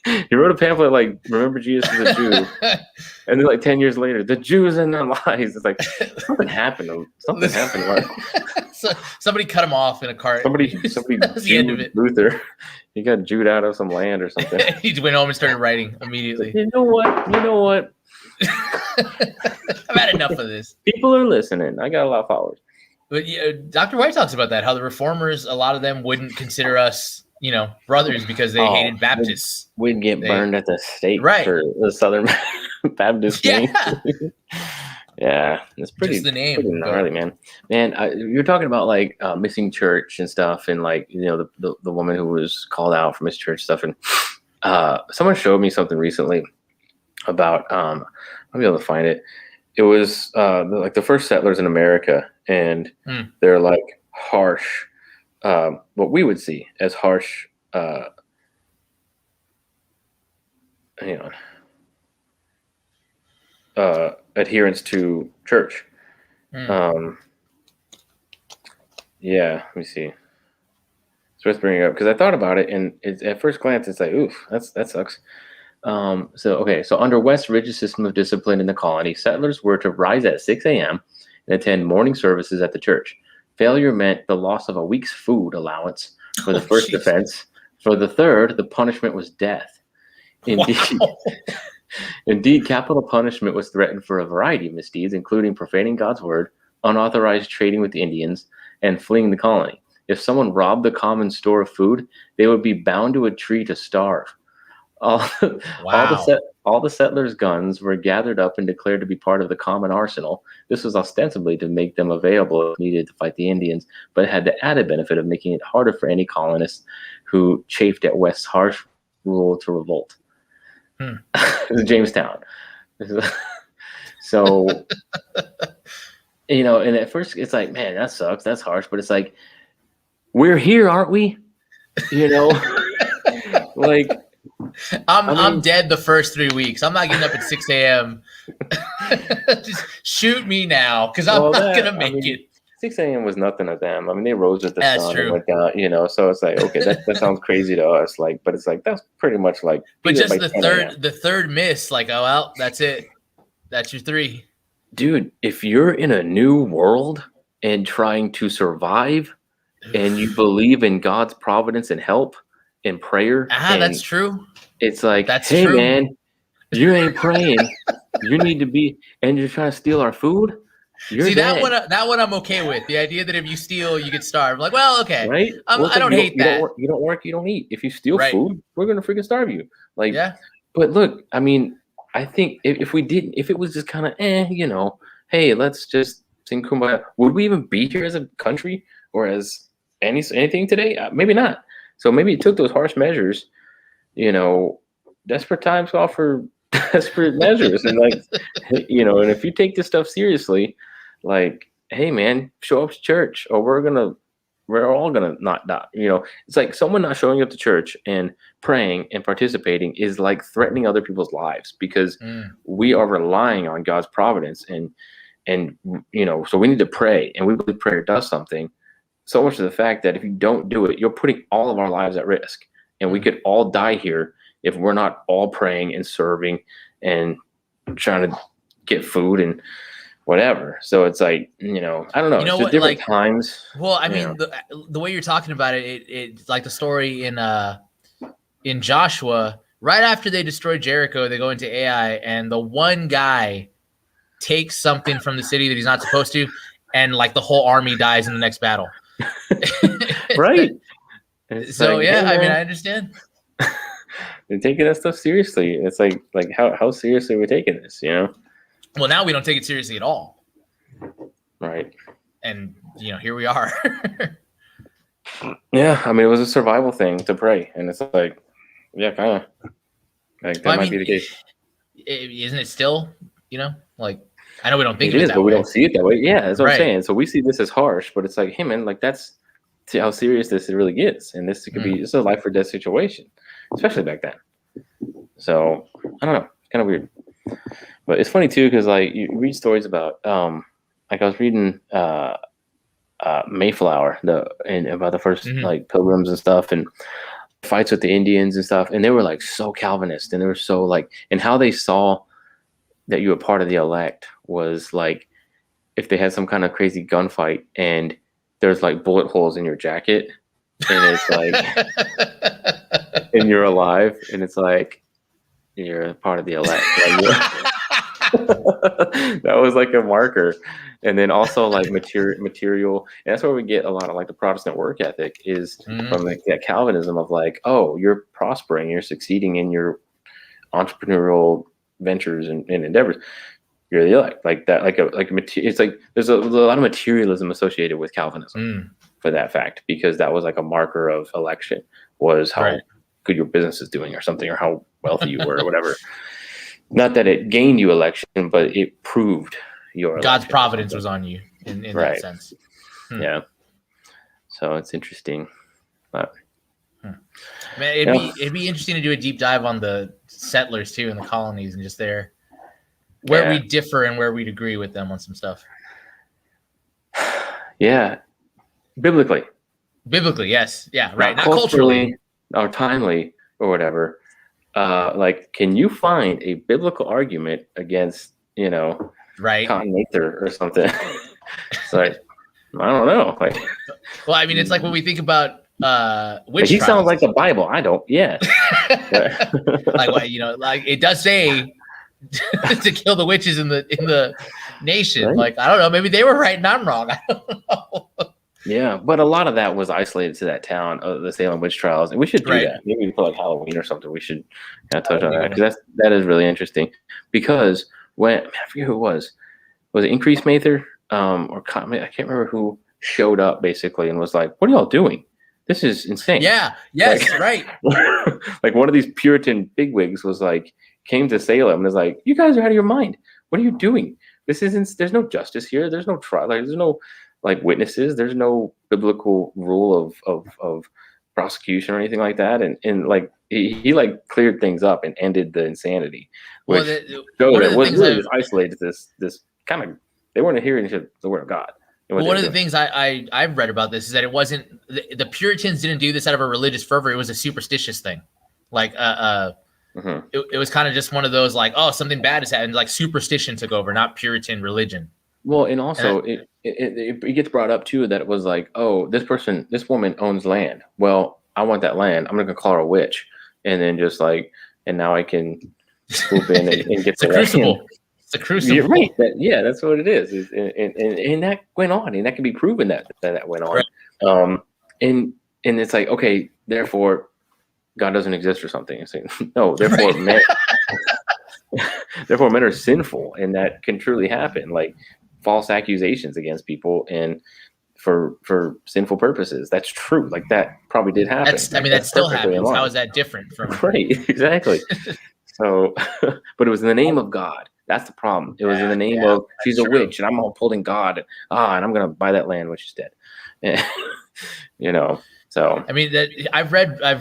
He wrote a pamphlet like "Remember Jesus was a Jew," and then like 10 years later, the Jews and their lies. It's like something happened. Something happened. Like, so somebody cut him off in a cart. Somebody the end of it. Luther. He got Jewed out of some land or something. He went home and started writing immediately. You know what? I've had enough of this. People are listening. I got a lot of followers. But Dr. White talks about that, how the reformers, a lot of them wouldn't consider us, brothers because they hated Baptists. We'd get burned at the stake for the Southern Baptist thing. Yeah, it's pretty. Just the name, pretty gnarly, man. Man, you're talking about like missing church and stuff, and like the woman who was called out for missing church stuff, and someone showed me something recently about. I'll be able to find it. It was like the first settlers in America, and they're like harsh, what we would see as harsh, adherence to church. Yeah, let me see. It's worth bringing up because I thought about it, and at first glance, it's like, oof, that sucks. So under West Ridge's system of discipline in the colony, settlers were to rise at 6 a.m. and attend morning services at the church. Failure meant the loss of a week's food allowance for the first offense. For the third, the punishment was death. Indeed, wow. Indeed, capital punishment was threatened for a variety of misdeeds, including profaning God's word, unauthorized trading with Indians, and fleeing the colony. If someone robbed the common store of food, they would be bound to a tree to starve. All the settlers' guns were gathered up and declared to be part of the common arsenal. This was ostensibly to make them available if needed to fight the Indians, but it had the added benefit of making it harder for any colonists who chafed at West's harsh rule to revolt. Jamestown. So, and at first it's like, man, that sucks. That's harsh. But it's like, we're here, aren't we? Like, I'm dead the first 3 weeks. I'm not getting up at 6 a.m. Just shoot me now, because I'm not gonna make it. 6 a.m. was nothing to them. I mean, they rose with the sun and went down, so it's like, okay, that sounds crazy to us. Like, but it's like, that's pretty much like, but just the third miss, like, oh, well, that's it. That's your 3. Dude, if you're in a new world and trying to survive and you believe in God's providence and help and prayer. That's true. It's like, hey, man, you ain't praying. You need to be, and you're trying to steal our food. You're dead. that one I'm okay with. The idea that if you steal, you get starved. Like, well, okay, right? I don't hate that. You don't work, you don't eat. If you steal food, we're gonna freaking starve you. Like, yeah. But look, I mean, I think if it was just kind of, hey, let's just sing Kumbaya. Would we even be here as a country or as anything today? Maybe not. So maybe it took those harsh measures. Desperate times call for desperate measures, and like, and if you take this stuff seriously, like, hey, man, show up to church, or we're all gonna not die. It's like someone not showing up to church and praying and participating is like threatening other people's lives, because we are relying on God's providence, and so we need to pray, and we believe prayer does something. So much to the fact that if you don't do it, you're putting all of our lives at risk, and we could all die here if we're not all praying and serving and trying to get food and whatever. So it's like, I don't know. It's just different times. Well, I mean, the way you're talking about it's like the story in Joshua. Right after they destroy Jericho, they go into Ai, and the one guy takes something from the city that he's not supposed to, and like the whole army dies in the next battle. Right. So like, yeah, I mean, I understand. They're taking that stuff seriously. It's like how seriously are we taking this, Well, now we don't take it seriously at all. Right. And, here we are. Yeah, I mean, it was a survival thing to pray. And it's like, yeah, kind of. Like, that might be the case. Isn't it still, like, I know we don't think it of is, it that but way. We don't see it that way. Yeah, that's what I'm saying. So we see this as harsh, but it's like, hey, man, like, that's how serious this really gets. And this could be, it's a life or death situation, especially back then. So I don't know. It's kind of weird. But it's funny too, because like you read stories about like I was reading Mayflower, about the first like pilgrims and stuff, and fights with the Indians and stuff, and they were like so Calvinist, and they were so like, and how they saw that you were part of the elect was like if they had some kind of crazy gunfight and there's like bullet holes in your jacket, and it's like and you're alive, and it's like you're a part of the elect. That was like a marker. And then also like material, and that's where we get a lot of like the Protestant work ethic is from like that Calvinism of like, oh, you're prospering, you're succeeding in your entrepreneurial ventures and endeavors, you're the elect. Like that, it's like there's a lot of materialism associated with Calvinism for that fact, because that was like a marker of election, was how good your business is doing or something, or how wealthy you were or whatever. Not that it gained you election, but it proved your God's providence was on you in that sense. Yeah. So it's interesting. But man, it'd be interesting to do a deep dive on the settlers too in the colonies and just where we differ and where we'd agree with them on some stuff. Yeah, biblically, yes, yeah, right. Not culturally or timely or whatever. Like, can you find a biblical argument against, right, Cotton Mather or something? It's like, I don't know. Like, well, I mean, it's like when we think about witch he trials. sounds like the Bible. I don't. Yeah. Like what like it does say to kill the witches in the nation. Right? Like I don't know, maybe they were right and I'm wrong. I don't know. Yeah, but a lot of that was isolated to that town, the Salem witch trials, and we should do that. Maybe for like Halloween or something. We should touch on that because that is really interesting. Because I forget who it was it Increase Mather or I can't remember who showed up basically and was like, "What are y'all doing? This is insane." Yeah. Yes. Like, right. Like one of these Puritan bigwigs was like, came to Salem and was like, "You guys are out of your mind. What are you doing? This isn't. There's no justice here. There's no trial. Like, there's no like witnesses. There's no biblical rule of prosecution or anything like that." And like he like cleared things up and ended the insanity, which was really isolated to this kind of. They weren't adhering to the word of God. Well, one of the things I've read about this is that it wasn't the Puritans didn't do this out of a religious fervor. It was a superstitious thing. Like it was kind of just one of those like, oh, something bad has happened. Like superstition took over, not Puritan religion. Well, and also it gets brought up too that it was like, oh, this woman owns land. Well, I want that land. I'm gonna call her a witch, and then just like, and now I can swoop in and get the crucible. Land. It's a crucible. You're right. That's what it is. And that went on, and that can be proven that went on. Right. And it's like, okay, therefore God doesn't exist or something. It's like, no, therefore men therefore men are sinful, and that can truly happen. Like false accusations against people and for sinful purposes. That's true. Like that probably did happen. That still happens. How is that different from right? Exactly. So, but it was in the name of God. That's the problem. It was in the name of she's a witch, and I'm all upholding God. And I'm gonna buy that land when she's dead. So I mean, that I've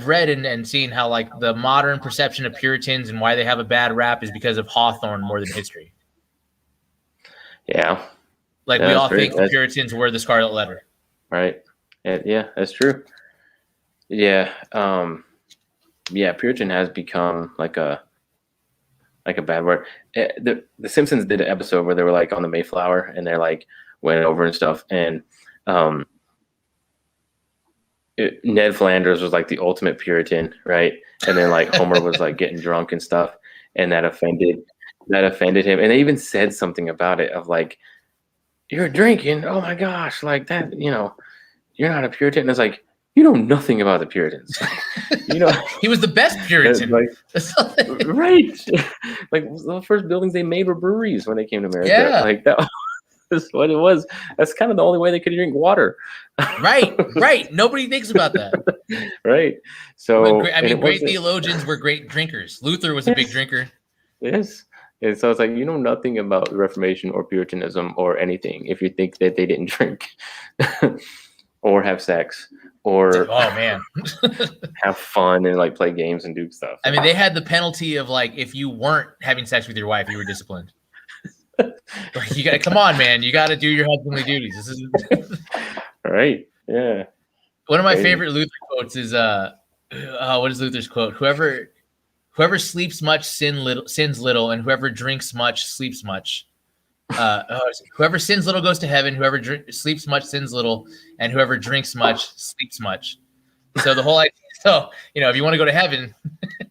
read and seen how like the modern perception of Puritans and why they have a bad rap is because of Hawthorne more than history. Yeah. Like we all think the Puritans were the Scarlet Letter. Right. Yeah, that's true. Yeah. Puritan has become like a bad word. The Simpsons did an episode where they were like on the Mayflower and they're like went over and stuff. And Ned Flanders was like the ultimate Puritan, right? And then like Homer was like getting drunk and stuff, and that offended him. And they even said something about it of like, "You're drinking, oh my gosh, like that, you're not a Puritan." And it's like, you know nothing about the Puritans. He was the best Puritan. Like, right. Like the first buildings they made were breweries when they came to America. Yeah. Like that was what it was. That's kind of the only way they could drink water. Right. Nobody thinks about that. Right. So great theologians were great drinkers. Luther was a big drinker. Yes. And so it's like, you know nothing about the Reformation or Puritanism or anything if you think that they didn't drink or have sex or have fun and like play games and do stuff. I mean, they had the penalty of like, if you weren't having sex with your wife, you were disciplined. Like, you got to come on, man. You got to do your husbandly duties. This is right. Yeah. One of my favorite Luther quotes is what is Luther's quote? Whoever sleeps much sins little, and whoever drinks much sleeps much. Whoever sins little goes to heaven. Whoever sleeps much sins little, and whoever drinks much sleeps much. So the whole idea. So if you want to go to heaven,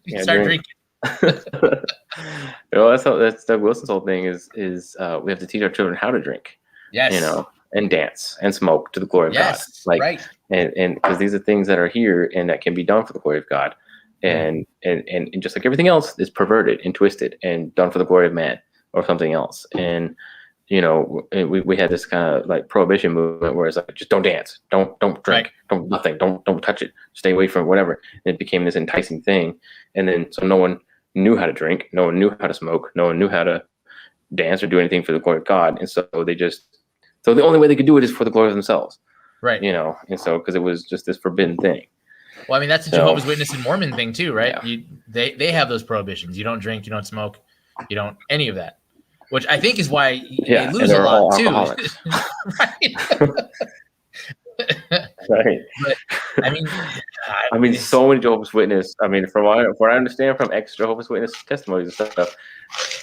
you start drinking. That's Doug Wilson's whole thing is we have to teach our children how to drink. Yes. And dance and smoke to the glory of God. Like, right. And because these are things that are here and that can be done for the glory of God. And just like everything else is perverted and twisted and done for the glory of man or something else. And we had this kind of like prohibition movement where it's like, just don't dance, don't drink, don't nothing, don't touch it, stay away from whatever. And it became this enticing thing. And then so no one knew how to drink, no one knew how to smoke, no one knew how to dance or do anything for the glory of God. And so the only way they could do it is for the glory of themselves. Right. And so because it was just this forbidden thing. Well, I mean, that's the Jehovah's Witness and Mormon thing too, right? Yeah. They have those prohibitions. You don't drink, you don't smoke, you don't any of that, which I think is why they lose a lot too. Right. Right. But, I mean, so many Jehovah's Witnesses. I mean, from what I understand from ex-Jehovah's Witness testimonies and stuff,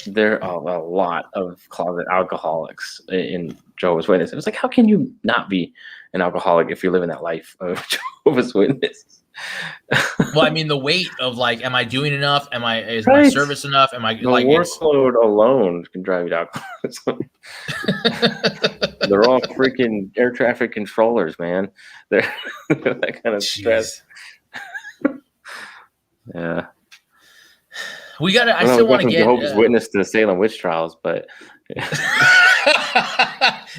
there are a lot of closet alcoholics in Jehovah's Witnesses. It's like, how can you not be an alcoholic if you're living that life of Jehovah's Witnesses? Well, I mean, the weight of like, am I doing enough? Is my service enough? Am I the workload alone can drive you to alcoholism. They're all freaking air traffic controllers, man. They're that kind of stress. Yeah. I still want to get Jehovah's Witness to the Salem witch trials, but it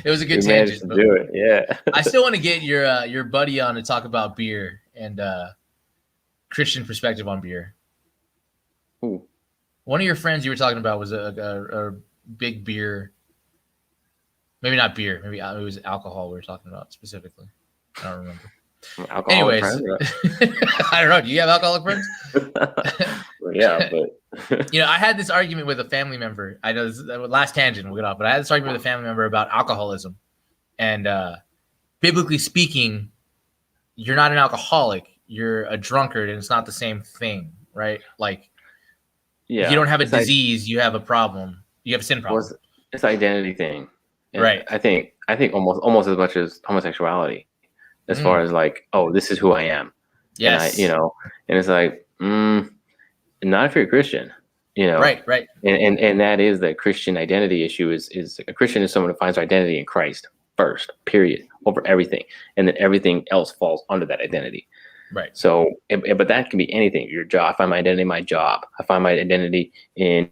was a good tangent. To do it, yeah. I still want to get your buddy on to talk about beer and Christian perspective on beer. Ooh. One of your friends you were talking about was a big beer. Maybe not beer. Maybe it was alcohol we were talking about specifically. I don't remember. Anyways, I don't know. Do you have alcoholic friends? Well, yeah, but I had this argument with a family member. I know this is the last tangent we'll get off, but I had this argument with a family member about alcoholism. And biblically speaking, you're not an alcoholic. You're a drunkard, and it's not the same thing, right? Like, you don't have a disease. You have a problem. You have a sin problem. It's an identity thing. And right. I think almost as much as homosexuality, as far as like, oh, this is who I am. Yes. And and it's like, not if you're a Christian, Right. And that is the Christian identity issue is a Christian is someone who finds their identity in Christ first, period, over everything. And then everything else falls under that identity. Right. So, but that can be anything. Your job. I find my identity in my job. I find my identity in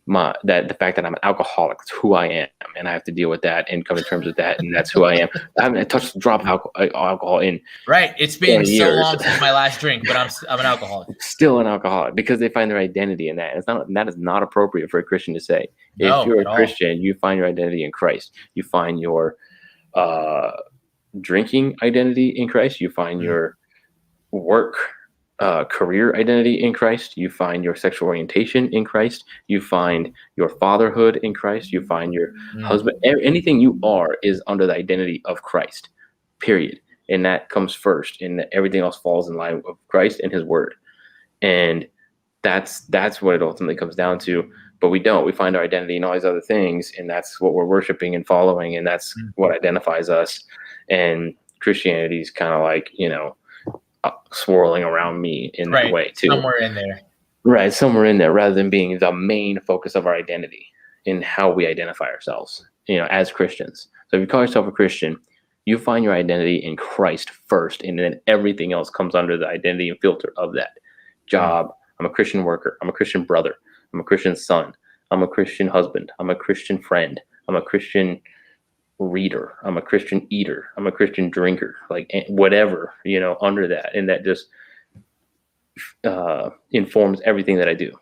the fact that I'm an alcoholic. It's who I am, and I have to deal with that and come to terms with that, and that's who I am. I haven't touched a drop of alcohol in It's been so long since my last drink, but I'm an alcoholic. Still an alcoholic because they find their identity in that. That is not appropriate for a Christian to say. No, if you're a Christian, you find your identity in Christ. You find your drinking identity in Christ. You find your work career identity in Christ. You find your sexual orientation in Christ. You find your fatherhood in Christ. You find your husband. Anything you are is under the identity of Christ, period. And that comes first, and everything else falls in line with Christ and his word. And that's what it ultimately comes down to. But we find our identity in all these other things, and that's what we're worshiping and following, and that's what identifies us. And Christianity is kind of like, swirling around me in that way too. Somewhere in there. Right, somewhere in there, rather than being the main focus of our identity in how we identify ourselves, as Christians. So if you call yourself a Christian, you find your identity in Christ first, and then everything else comes under the identity and filter of that. Job, I'm a Christian worker, I'm a Christian brother, I'm a Christian son, I'm a Christian husband, I'm a Christian friend, I'm a Christian reader, I'm a Christian eater, I'm a Christian drinker, like whatever, under that. And that just informs everything that I do.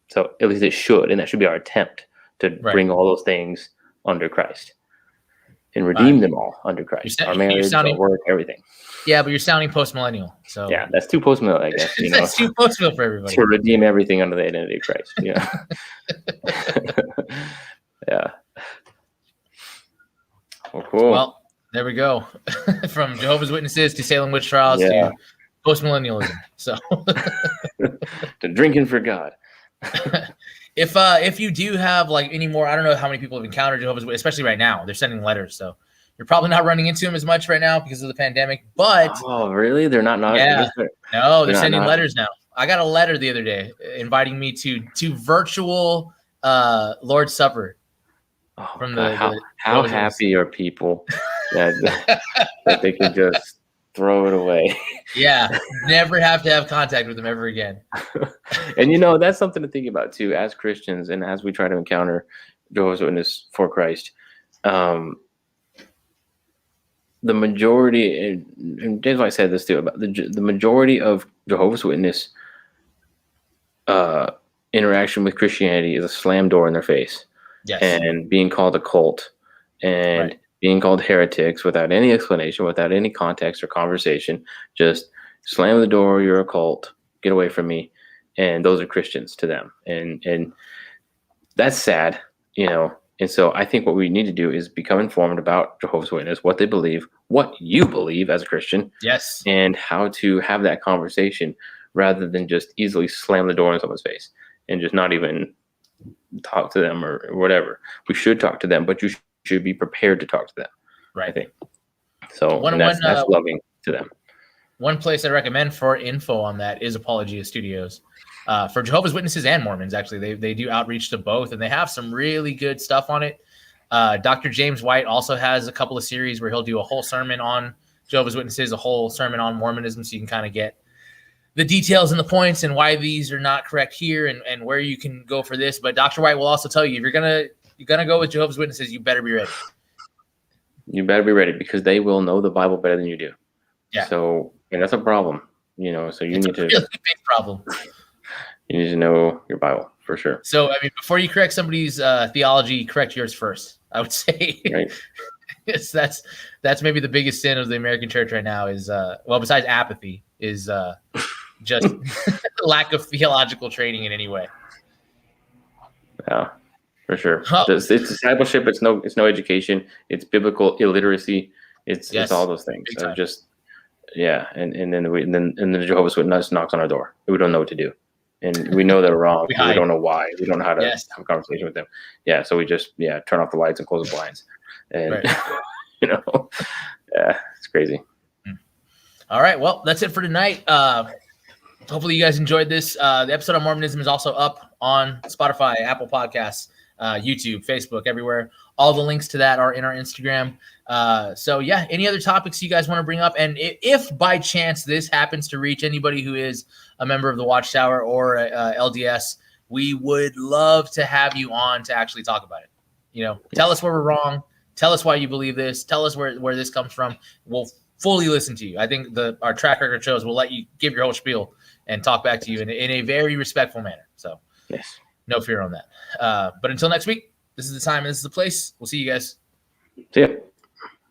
So at least it should, and that should be our attempt to bring all those things under Christ and redeem them all under Christ. Our marriage, our work, everything. Yeah, but you're sounding post-millennial. So yeah, that's too post-millennial, I guess. That's too post-millennial for everybody. To redeem everything under the identity of Christ. Yeah. Well, cool. Well, there we go. From Jehovah's Witnesses to Salem witch trials to post-millennialism. So to drinking for God. If you do have like any more, I don't know how many people have encountered Jehovah's Witnesses, especially right now. They're sending letters, so you're probably not running into them as much right now because of the pandemic. But really? They're not? Yeah. No, they're sending letters now. I got a letter the other day inviting me to virtual Lord's Supper. Oh, from how happy are people that they can just throw it away? Yeah, never have to have contact with them ever again. And that's something to think about too, as Christians, and as we try to encounter Jehovah's Witness for Christ. The majority, and James White said this too, about the majority of Jehovah's Witness interaction with Christianity is a slam door in their face. Yes. And being called a cult and being called heretics without any explanation, without any context or conversation. Just slam the door, you're a cult, get away from me. And those are Christians to them. And that's sad, And so I think what we need to do is become informed about Jehovah's Witnesses, what they believe, what you believe as a Christian. Yes. And how to have that conversation rather than just easily slam the door in someone's face and just not even talk to them or whatever. We should talk to them, but you should be prepared to talk to them. Right. I think. So that's loving to them. One place I recommend for info on that is Apologia Studios. For Jehovah's Witnesses and Mormons, actually. They do outreach to both, and they have some really good stuff on it. Dr. James White also has a couple of series where he'll do a whole sermon on Jehovah's Witnesses, a whole sermon on Mormonism, so you can kind of get the details and the points and why these are not correct here and where you can go for this. But Dr. White will also tell you, if you're gonna go with Jehovah's Witnesses, you better be ready. You better be ready because they will know the Bible better than you do. Yeah. So, and that's a problem, So you need to really big problem. You need to know your Bible for sure. So, I mean, before you correct somebody's theology, correct yours first. I would say. Right. Yes, that's maybe the biggest sin of the American church right now is besides apathy is just lack of theological training in any way. Yeah, for sure. It's discipleship. It's no education. It's biblical illiteracy. It's all those things. So just and then the Jehovah's Witness knocks on our door. We don't know what to do, and we know they're wrong. We don't know why. We don't know how to have a conversation with them. Yeah, so we just turn off the lights and close the blinds, and it's crazy. All right, well, that's it for tonight. Hopefully you guys enjoyed this. The episode on Mormonism is also up on Spotify, Apple Podcasts, YouTube, Facebook, everywhere. All the links to that are in our Instagram. So any other topics you guys want to bring up? And if by chance this happens to reach anybody who is a member of the Watchtower or LDS, we would love to have you on to actually talk about it. Tell us where we're wrong. Tell us why you believe this. Tell us where this comes from. We'll fully listen to you. I think our track record shows we'll let you give your whole spiel and talk back to you in a very respectful manner. So no fear on that. But until next week, this is the time and this is the place. We'll see you guys. See ya.